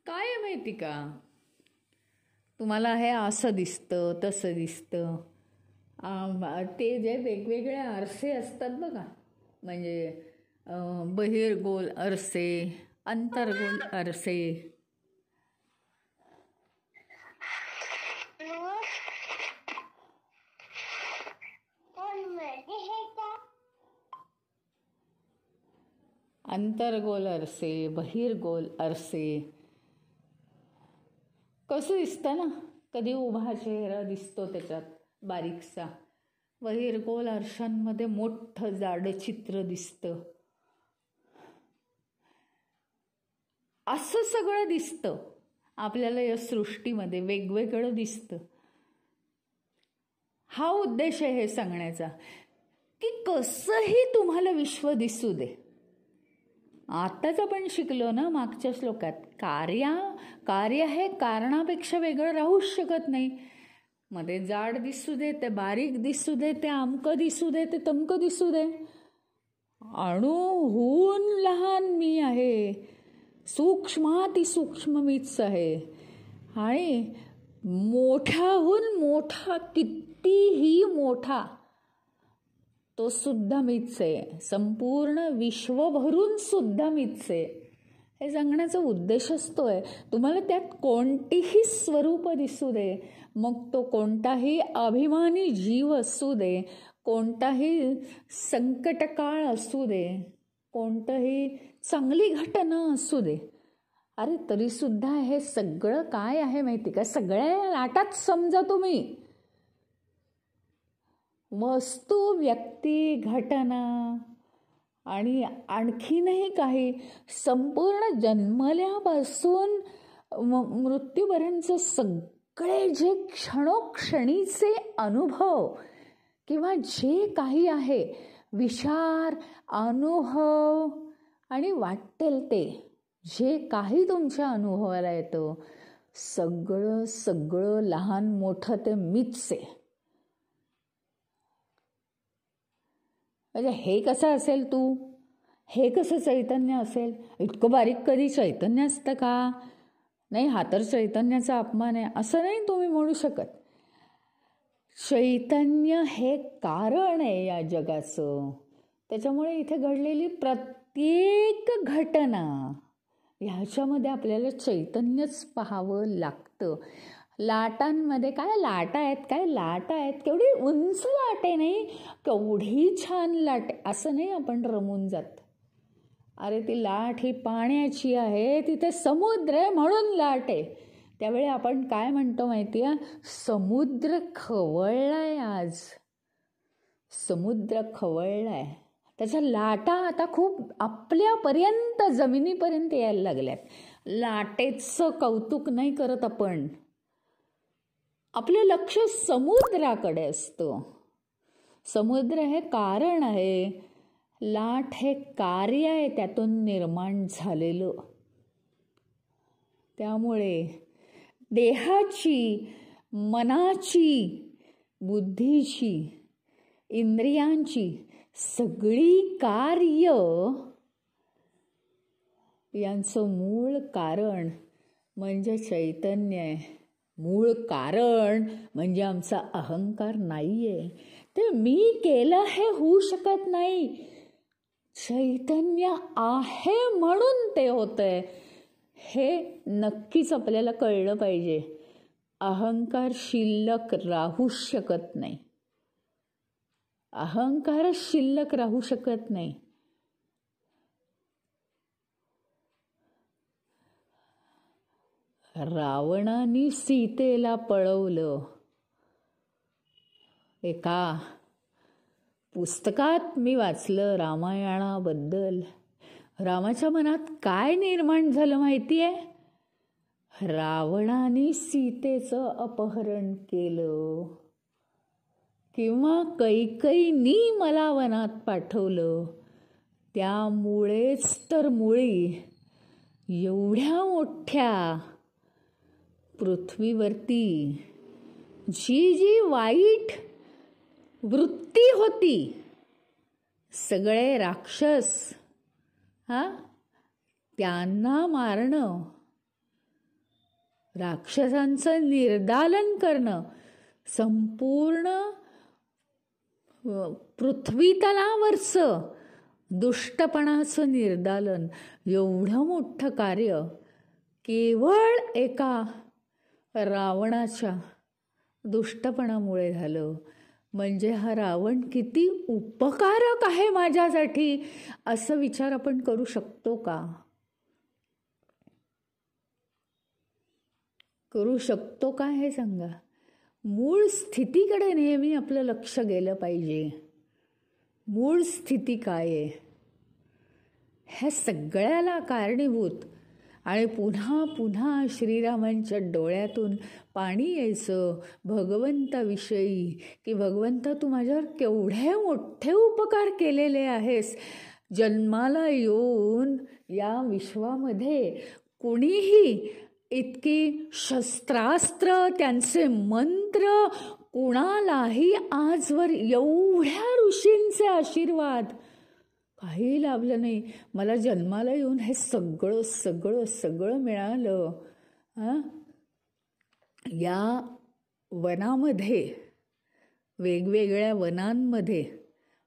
Speaker 1: काय आहे माहिती का, तुम्हाला हे असं दिसतं, तसं दिसतं. ते जे वेगवेगळे आरसे असतात बघा, म्हणजे बहिर्गोल आरसे, अंतर्गोल आरसे. अंतर्गोल आरसे, बहिर्गोल आरसे. कसं दिसतं ना, कधी उभा चेहरा दिसतो त्याच्यात बारीकसा, बहिर्गोल आरशांमध्ये मोठं जाडं चित्र दिसतं. असं सगळं दिसतं आपल्याला या सृष्टीमध्ये, वेगवेगळं दिसतं. हा उद्देश आहे हे सांगण्याचा, की कसंही तुम्हाला विश्व दिसू दे. आताच आपण शिकलो ना मागच्या श्लोकात, कार्य हे कारणापेक्षा वेगळं राहूच शकत नाही. मध्ये जाड दिसू दे, ते बारीक दिसू दे, ते अमकं दिसू दे, ते तमकं दिसू दे, अणूहून लहान मी आहे, सूक्ष्मातिसूक्ष्म मीच आहे. आणि मोठ्याहून मोठा, कितीही मोठा, तो सुद्धा मीच आहे. संपूर्ण विश्व भरून सुद्धा मीच आहे, हे सांगण्याचा उद्देश असतोय. तुम्हाला त्यात कोणतीही स्वरूप दिसू दे, मग तो कोणताही अभिमानी जीव असू दे, कोणताही संकटकाळ असू दे, कोणतंही चांगली घटना असू दे, अरे तरीसुद्धा हे सगळं काय आहे माहिती का, सगळ्या लाटात समजा तुम्ही वस्तू, व्यक्ती, घटना आणि आणखीनही काही, संपूर्ण जन्मल्यापासून मृत्यूपर्यंतचे सगळे जे क्षणोक्षणीचे अनुभव किंवा जे काही आहे, विचार, अनुभव आणि वाटेल ते जे काही तुमच्या अनुभवाला येतं, सगळं सगळं लहान मोठं ते मीच आहे. म्हणजे हे कसं असेल, हे कसं चैतन्य असेल? इतकं बारीक कधी चैतन्य असतं का? नाही, हा तर चैतन्याचा अपमान आहे, असं नाही तुम्ही म्हणू शकत. चैतन्य हे कारण आहे या जगाचं. त्याच्यामुळे इथे घडलेली प्रत्येक घटना ह्याच्यामध्ये आपल्याला चैतन्यच पाहावं लागतं. लाटांमध्ये काय लाटा आहेत, काय लाटा आहेत, केवढी उंच लाट आहे नाही, केवढी छान लाट, असं नाही आपण रमून जात. अरे ती लाट ही पाण्याची आहे, तिथे समुद्र आहे म्हणून लाट आहे. त्यावेळी आपण काय म्हणतो माहिती आहे, समुद्र खवळलाय आज, समुद्र खवळलाय. त्याच्या लाटा आता खूप आपल्यापर्यंत जमिनीपर्यंत यायला लागल्यात. लाटेचं कौतुक नाही करत आपण, आपलं लक्ष समुद्राकडे असतं. समुद्र हे कारण आहे, लाट हे कार्य आहे त्यातून निर्माण झालेलं. त्यामुळे देहाची, मनाची, बुद्धीची, इंद्रियांची सगळी कार्य यांचं मूळ कारण म्हणजे चैतन्य आहे. मूळ कारण म्हणजे आमचा अहंकार नाही आहे. ते मी केलं हे होऊ शकत नाही. चैतन्य आहे म्हणून ते होतंय, हे नक्कीच आपल्याला कळलं पाहिजे. अहंकार शिल्लक राहू शकत नाही, अहंकार शिल्लक राहू शकत नाही. रावणाने सीतेला पळवलं. एका पुस्तकात मी वाचलं रामायणाबद्दल. रामाच्या मनात काय निर्माण झालं माहिती आहे? रावणाने सीतेचं अपहरण केलं किंवा कैकेयीनी मला वनात पाठवलं, त्यामुळेच तर मुळी एवढ्या मोठ्या पृथ्वीवरती जी जी वाईट वृत्ती होती, सगळे राक्षस त्यांना मारणं, राक्षसांचं निर्दालन करणं, संपूर्ण पृथ्वीतलावरचं दुष्टपणाचं निर्दालन, एवढं मोठं कार्य केवळ एका रावणाच्या दुष्टपणामुळे झालं. म्हणजे हा रावण किती उपकारक आहे माझ्यासाठी, असं विचार आपण करू शकतो का? करू शकतो का हे सांगा. मूळ स्थितीकडे नेहमी आपलं लक्ष गेलं पाहिजे. मूळ स्थिती काय आहे, ह्या सगळ्याला कारणीभूत. आणि पुन्हा पुन्हा श्रीरामांच्या डोळ्यातून पाणी यायचं भगवंताविषयी, की भगवंता तू माझ्यावर केवढे मोठे उपकार केलेले आहेस. जन्माला येऊन या विश्वामध्ये कुणीही इतकी शस्त्रास्त्र, त्यांचे मंत्र, कुणालाही आजवर एवढ्या ऋषींचे आशीर्वाद काही लाभलं नाही. मला जन्माला येऊन हे सगळं सगळं सगळं मिळालं. या वनामध्ये, वेगवेगळ्या वनांमध्ये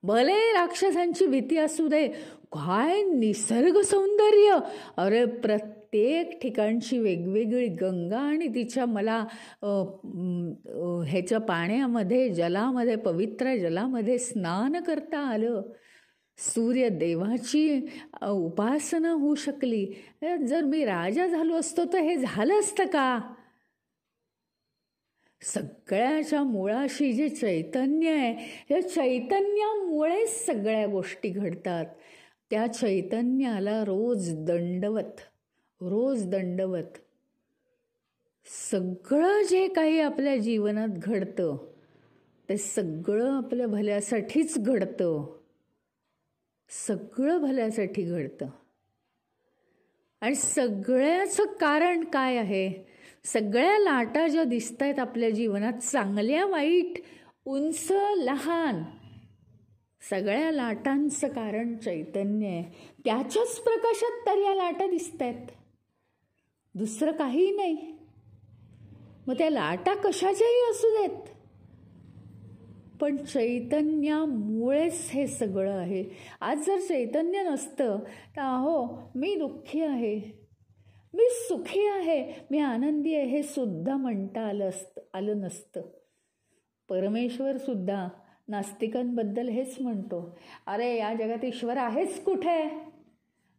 Speaker 1: भले राक्षसांची भीती असू दे, काय निसर्ग सौंदर्य. अरे प्रत्येक ठिकाणची वेगवेगळी गंगा आणि तिच्या मला ह्याच्या पाण्यामध्ये, जलामध्ये, पवित्र जलामध्ये स्नान करता आलं. सूर्यदेवाची उपासना होऊ शकली. जर मी राजा झालो असतो तर हे झालं असतं का? सगळ्याच्या मुळाशी जे चैतन्य आहे, या चैतन्यामुळेच सगळ्या गोष्टी घडतात. त्या चैतन्याला रोज दंडवत, रोज दंडवत. सगळं जे काही आपल्या जीवनात घडतं ते सगळं आपल्या भल्यासाठीच घडतं, सगळं भल्यासाठी घडतं. आणि सगळ्याचं कारण काय आहे? सगळ्या लाटा ज्या दिसत आहेत आपल्या जीवनात, चांगल्या वाईट, उंच लहान, सगळ्या लाटांचं कारण चैतन्य आहे. त्याच्याच प्रकाशात तर या लाटा दिसत आहेत, दुसरं काही नाही. मग त्या लाटा कशाच्याही असू देत, पण चैतन्यामुळेच हे सगळं आहे. आज जर चैतन्य नसतं तर अहो मी दुःखी आहे, मी सुखी आहे, मी आनंदी आहे, हे सुद्धा म्हणता आलं नसतं. परमेश्वर सुद्धा नास्तिकांबद्दल हेच म्हणतो, अरे या जगात ईश्वर आहेच कुठे,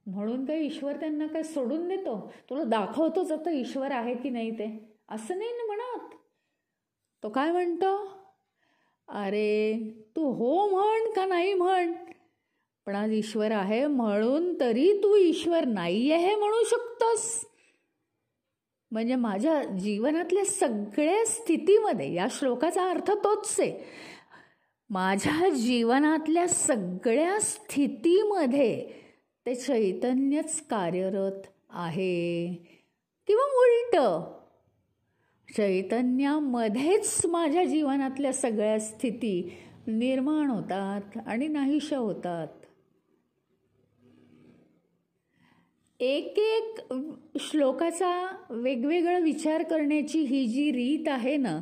Speaker 1: म्हणून काय ईश्वर त्यांना काय सोडून देतो, तुला दाखवतोच आता ईश्वर आहे की नाही ते, असं नाही ना म्हणत. तो काय म्हणतो, अरे तू हो म्हण का नाही म्हण, पण आज ईश्वर आहे म्हणून तरी तू ईश्वर नाही आहे म्हणू शकतोस. म्हणजे माझ्या जीवनातल्या सगळ्या स्थितीमध्ये, या श्लोकाचा अर्थ तोच आहे, माझ्या जीवनातल्या सगळ्या स्थितीमध्ये ते चैतन्यच कार्यरत आहे. किंवा उलट, चैतन्यामध्येच माझ्या जीवनातल्या सगळ्या स्थिती निर्माण होतात आणि नाहीशा होतात. एक एक श्लोकाचा वेगवेगळा विचार करण्याची ही जी रीत आहे ना,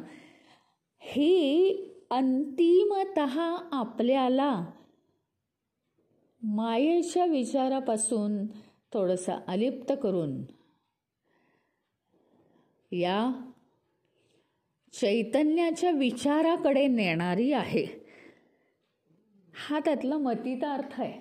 Speaker 1: ही अंतिमतः आपल्याला मायेच्या विचारापासून थोडंसं अलिप्त करून या चैतन्याच्या विचाराकडे नेणारी आहे. हा त्यातला मतीचा अर्थ आहे.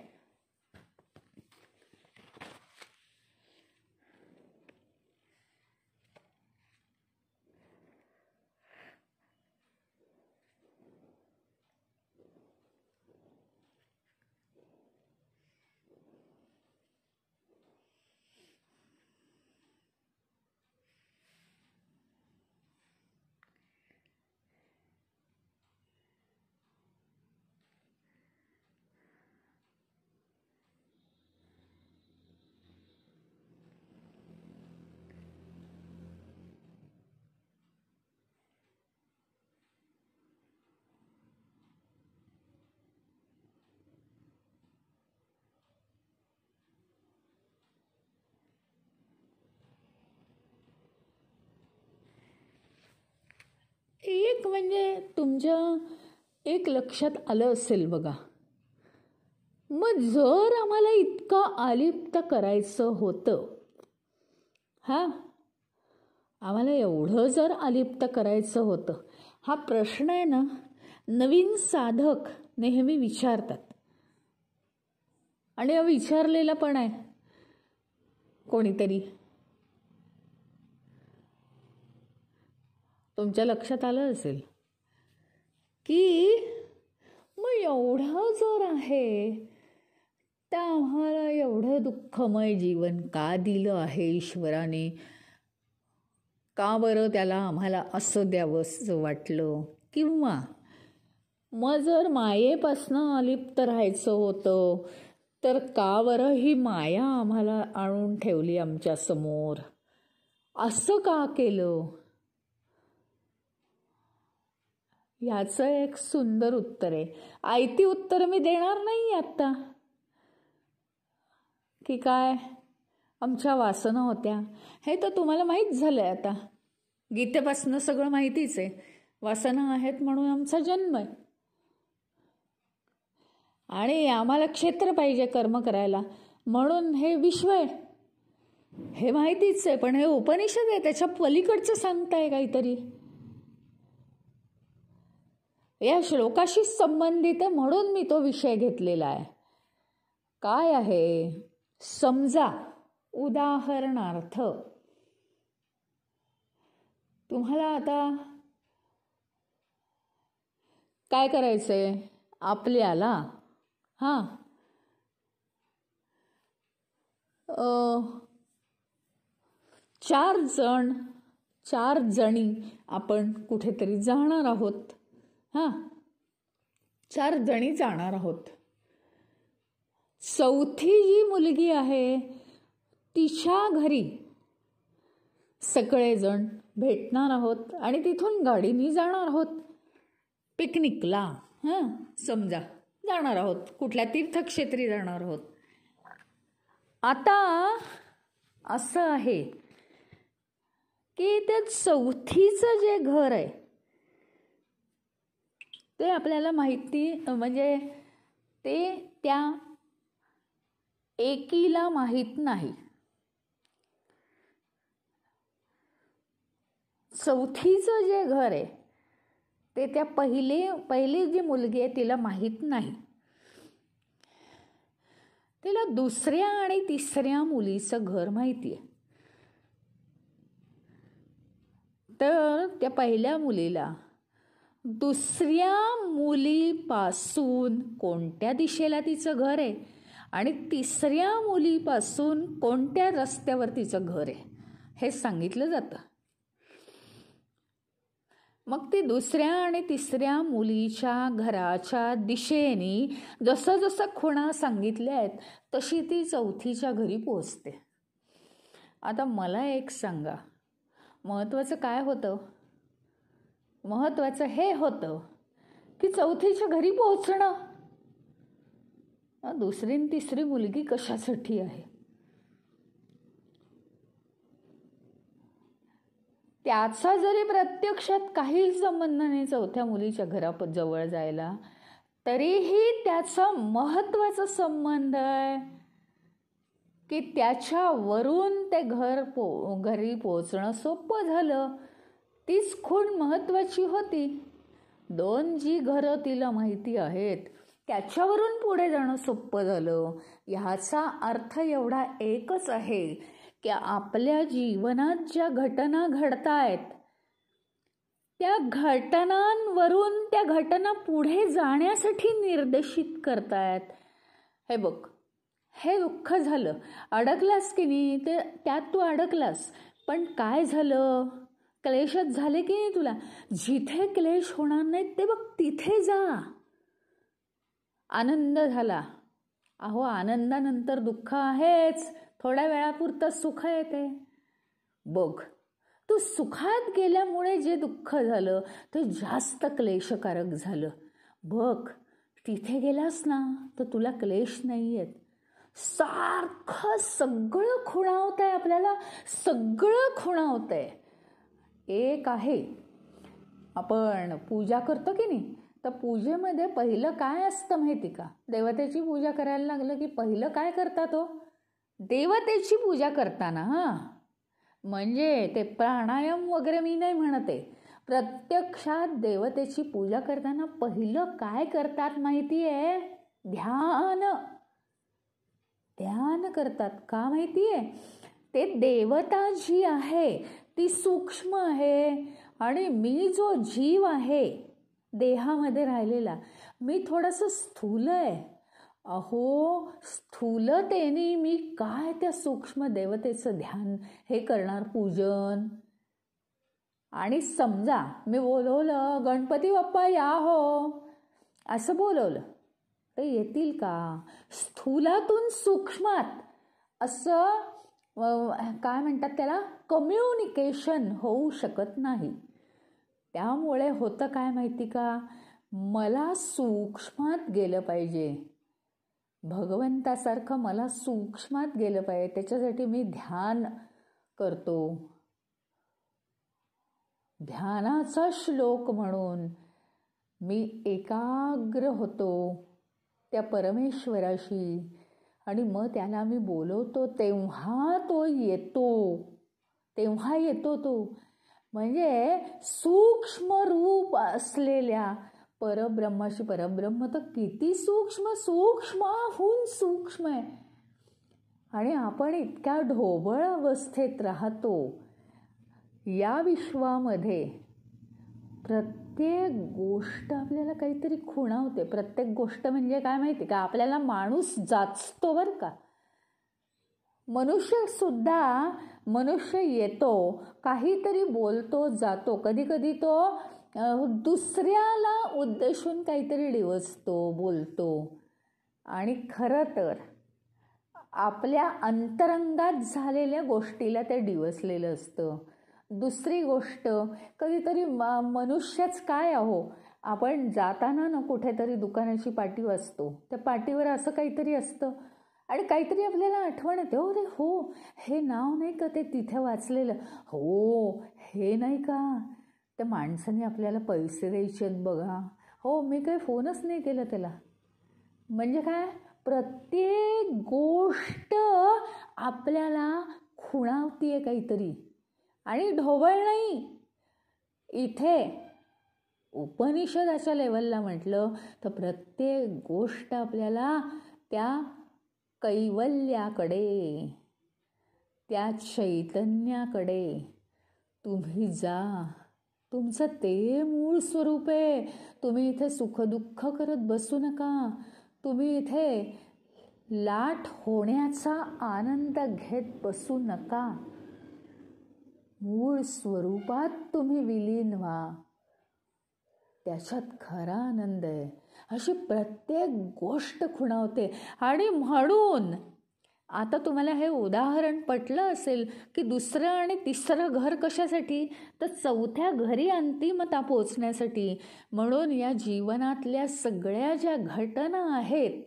Speaker 1: एक म्हणजे तुमच्या एक लक्षात आलं असेल बघा, मग जर आम्हाला इतकं अलिप्त करायचं होतं, आम्हाला एवढं जर अलिप्त करायचं होतं, हा प्रश्न आहे ना, नवीन साधक नेहमी विचारतात. आणि विचारलेला पण आहे कोणीतरी. तुमच्या लक्षात आलं असेल की मग एवढं जर आहे तर आम्हाला एवढं दुःखमय जीवन का दिलं आहे ईश्वराने, का बरं त्याला आम्हाला असं द्यावंसं वाटलं, किंवा मग जर मायेपासनं अलिप्त राहायचं होतं तर का बरं ही माया आम्हाला आणून ठेवली आमच्या समोर, असं का केलं. याचं एक सुंदर उत्तर आहे. आयती उत्तर मी देणार नाही आत्ता, की काय आमच्या वासना होत्या, हे तर तुम्हाला माहीत झालंय. आता गीतेपासनं सगळं माहितीच आहे. वासना आहेत म्हणून आमचा जन्म आहे आणि आम्हाला क्षेत्र पाहिजे कर्म करायला म्हणून हे विश्व आहे, हे माहितीच आहे. पण हे उपनिषद आहे, त्याच्या पलीकडचं सांगताय काहीतरी. या श्लोकाशी संबंधित आहे म्हणून मी तो विषय घेतलेला आहे. काय आहे, समजा उदाहरणार्थ तुम्हाला आता काय करायचंय, आपल्याला 4 जणी आपण कुठेतरी जाणार आहोत. 4 जणी जाणार आहोत. चौथी जी मुलगी आहे तिच्या घरी सगळेजण भेटणार आहोत आणि तिथून गाडीने जाणार आहोत पिकनिकला. समजा जाणार आहोत, कुठल्या तीर्थक्षेत्री जाणार आहोत. आता असं आहे की ते चौथीचं जे घर आहे ते आपल्याला माहिती, म्हणजे ते त्या एकीला माहीत नाही. चौथीचं जे घर आहे ते त्या पहिली जी मुलगी आहे तिला माहीत नाही. तिला दुसऱ्या आणि तिसऱ्या मुलीचं घर माहिती आहे. तर त्या पहिल्या मुलीला दुसऱ्या मुलीपासून कोणत्या दिशेला तिचं घर आहे आणि तिसऱ्या मुलीपासून कोणत्या रस्त्यावर तिचं घर आहे हे सांगितलं जातं. मग ती दुसऱ्या आणि तिसऱ्या मुलीच्या घराच्या दिशेने जसं जसं खुणा सांगितल्या आहेत तशी ती चौथीच्या घरी पोहोचते. आता मला एक सांगा, महत्त्वाचं काय होतं? महत्त्वाचं हे होतं की चौथीच्या घरी पोहोचणं. दुसरी आणि तिसरी मुलगी कशासाठी आहे? त्याचा जरी प्रत्यक्षात काही संबंध नाही चौथ्या मुलीच्या घराजवळ जायला, तरीही त्याचा महत्त्वाचा संबंध आहे की त्याच्यावरून ते घरी पोचणं सोपं झालं. तीच खूण महत्त्वाची होती. 2 जी घरं तिला माहिती आहेत त्याच्यावरून पुढे जाणं सोपं झालं. ह्याचा अर्थ एवढा एकच आहे की आपल्या जीवनात ज्या घटना घडतायत त्या घटनांवरून त्या घटना पुढे जाण्यासाठी निर्देशित करतायत. हे बघ, हे दुःख झालं, अडकलास की नाही, ते त्यात तू अडकलास, पण काय झालं? क्लेशात झाले की नाही तुला? जिथे क्लेश होणार नाहीत ते बघ तिथे जा. आनंद झाला, अहो आनंदानंतर दुःख आहेच, थोड्या वेळापुरतं सुख येते. बघ, तू सुखात गेल्यामुळे जे दुःख झालं ते जास्त क्लेशकारक झालं. बघ, तिथे गेलास ना तर तुला क्लेश नाही आहेत. सारखं सगळं खुणावत आहे, आपल्याला सगळं खुणावत आहे. एक आहे, आपण पूजा करतो की नाही, तर पूजेमध्ये पहिलं काय असतं माहिती का? देवतेची पूजा करायला लागलं की पहिलं काय करता तो? देवतेची पूजा करताना म्हणजे ते प्राणायाम वगैरे मी नाही म्हणते, प्रत्यक्षात देवतेची पूजा करताना पहिलं काय करतात माहिती आहे? ध्यान करतात. का माहिती आहे? ते देवता जी आहे ती सूक्ष्म आहे आणि मी जो जीव आहे देहामध्ये राहिलेला, मी थोडंसं स्थूल आहे. अहो, स्थूलतेने मी काय त्या सूक्ष्म देवतेचं ध्यान हे करणार, पूजन. आणि समजा मी बोलवलं, गणपती बाप्पा या हो, असं बोलवलं तर येतील का? स्थूलातून सूक्ष्मात असं काय म्हणतात त्याला, कम्युनिकेशन होऊ शकत नाही. त्यामुळे होतं काय माहिती का, मला सूक्ष्मात गेलं पाहिजे, भगवंतासारखं मला सूक्ष्मात गेलं पाहिजे. त्याच्यासाठी मी ध्यान करतो. ध्यानाचा श्लोक म्हणून मी एकाग्र होतो त्या परमेश्वराशी आणि मग त्याला मी बोलवतो, तेव्हा तो येतो तो. म्हणजे सूक्ष्म रूप असलेल्या परब्रह्माशी, परब्रह्म तर किती सूक्ष्माहून सूक्ष्म आहे. आणि आपण इतक्या ढोबळ अवस्थेत राहतो या विश्वामध्ये. प्रत्येक गोष्ट आपल्याला काहीतरी खुणावते. प्रत्येक गोष्ट म्हणजे काय माहिती का, आपल्याला माणूस जाचतो बरं का. मनुष्य येतो, काहीतरी बोलतो, जातो. कधी कधी तो दुसऱ्याला उद्देशून काहीतरी डिवचतो, बोलतो. आणि खरं तर आपल्या अंतरंगात झालेल्या गोष्टीला ते डिवचलेलं असतं. दुसरी गोष्ट, कधीतरी मनुष्यच काय आहो, आपण जाताना ना कुठेतरी दुकानाची पाटी वाचतो, त्या पाटीवर असं काहीतरी असतं आणि काहीतरी आपल्याला आठवण येते, हो रे हो, हे नाव नाही का ते तिथे वाचलेलं, हो हे नाही का त्या माणसाने आपल्याला पैसे द्यायचे आहेत बघा, हो मी काही फोनच नाही केला त्याला. म्हणजे काय, प्रत्येक गोष्ट आपल्याला खुणावतीये काहीतरी. आणि ढोबळ नाही, इथे उपनिषदाच्या लेवलला म्हटलं तर प्रत्येक गोष्ट आपल्याला त्या कैवल्याकडे, त्या चैतन्याकडे तुम्ही जा. तुमचं ते मूळ स्वरूप आहे. तुम्ही इथे सुखदुःख करत बसू नका. तुम्ही इथे लाट होण्याचा आनंद घेत बसू नका. मूळ स्वरूपात तुम्ही विलीन व्हा. त्याच्यात खरा आनंद आहे. अशी प्रत्येक गोष्ट खुणावते. आणि म्हणून आता तुम्हाला हे उदाहरण पटलं असेल की दुसरं आणि तिसरं घर कशासाठी, तर चौथ्या घरी अंतिमता पोचण्यासाठी. म्हणून या जीवनातल्या सगळ्या ज्या घटना आहेत,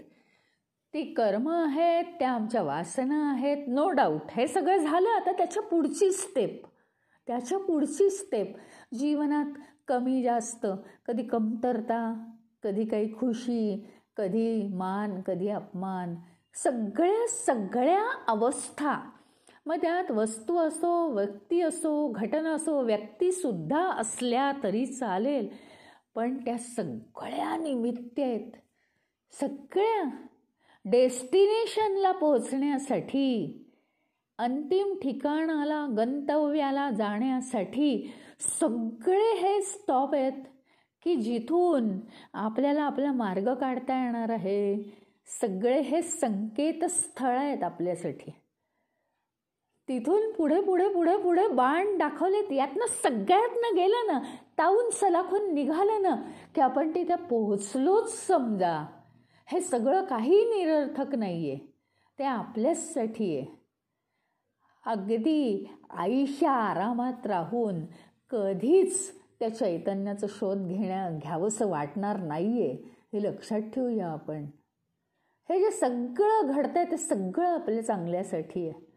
Speaker 1: ती कर्म आहेत, त्या आमच्या वासना आहेत, नो डाऊट. हे सगळं झालं. आता त्याच्या पुढची स्टेप जीवनात कमी जास्त, कधी कमतरता, कधी काही खुशी, कधी मान, कधी अपमान, सगळ्या अवस्था. मग त्यात वस्तू असो, व्यक्ती असो, घटना असो, व्यक्तीसुद्धा असल्या तरी चालेल, पण त्या सगळ्या निमित्त आहेत. सगळ्या डेस्टिनेशनला पोहोचण्यासाठी, अंतिम ठिकाणाला, गंतव्याला जाण्यासाठी सगळे हे स्टॉप आहेत की जिथून आपल्याला आपला मार्ग काढता येणार आहे. सगळे हे संकेतस्थळ आहेत आपल्यासाठी. तिथून पुढे पुढे पुढे पुढे बाण दाखवलेत. यातनं सगळ्यातनं गेलं ना, तावून सलाखून निघालं ना की आपण तिथे पोहोचलोच समजा. हे सगळं काही निरर्थक नाही आहे. ते आपल्यासाठी आहे. अगदी आईच्या आरामात राहून कधीच त्या चैतन्याचा शोध घ्यावंसं वाटणार नाही आहे. हे लक्षात ठेवूया आपण. हे जे सगळं घडतंय ते सगळं आपल्या चांगल्यासाठी आहे.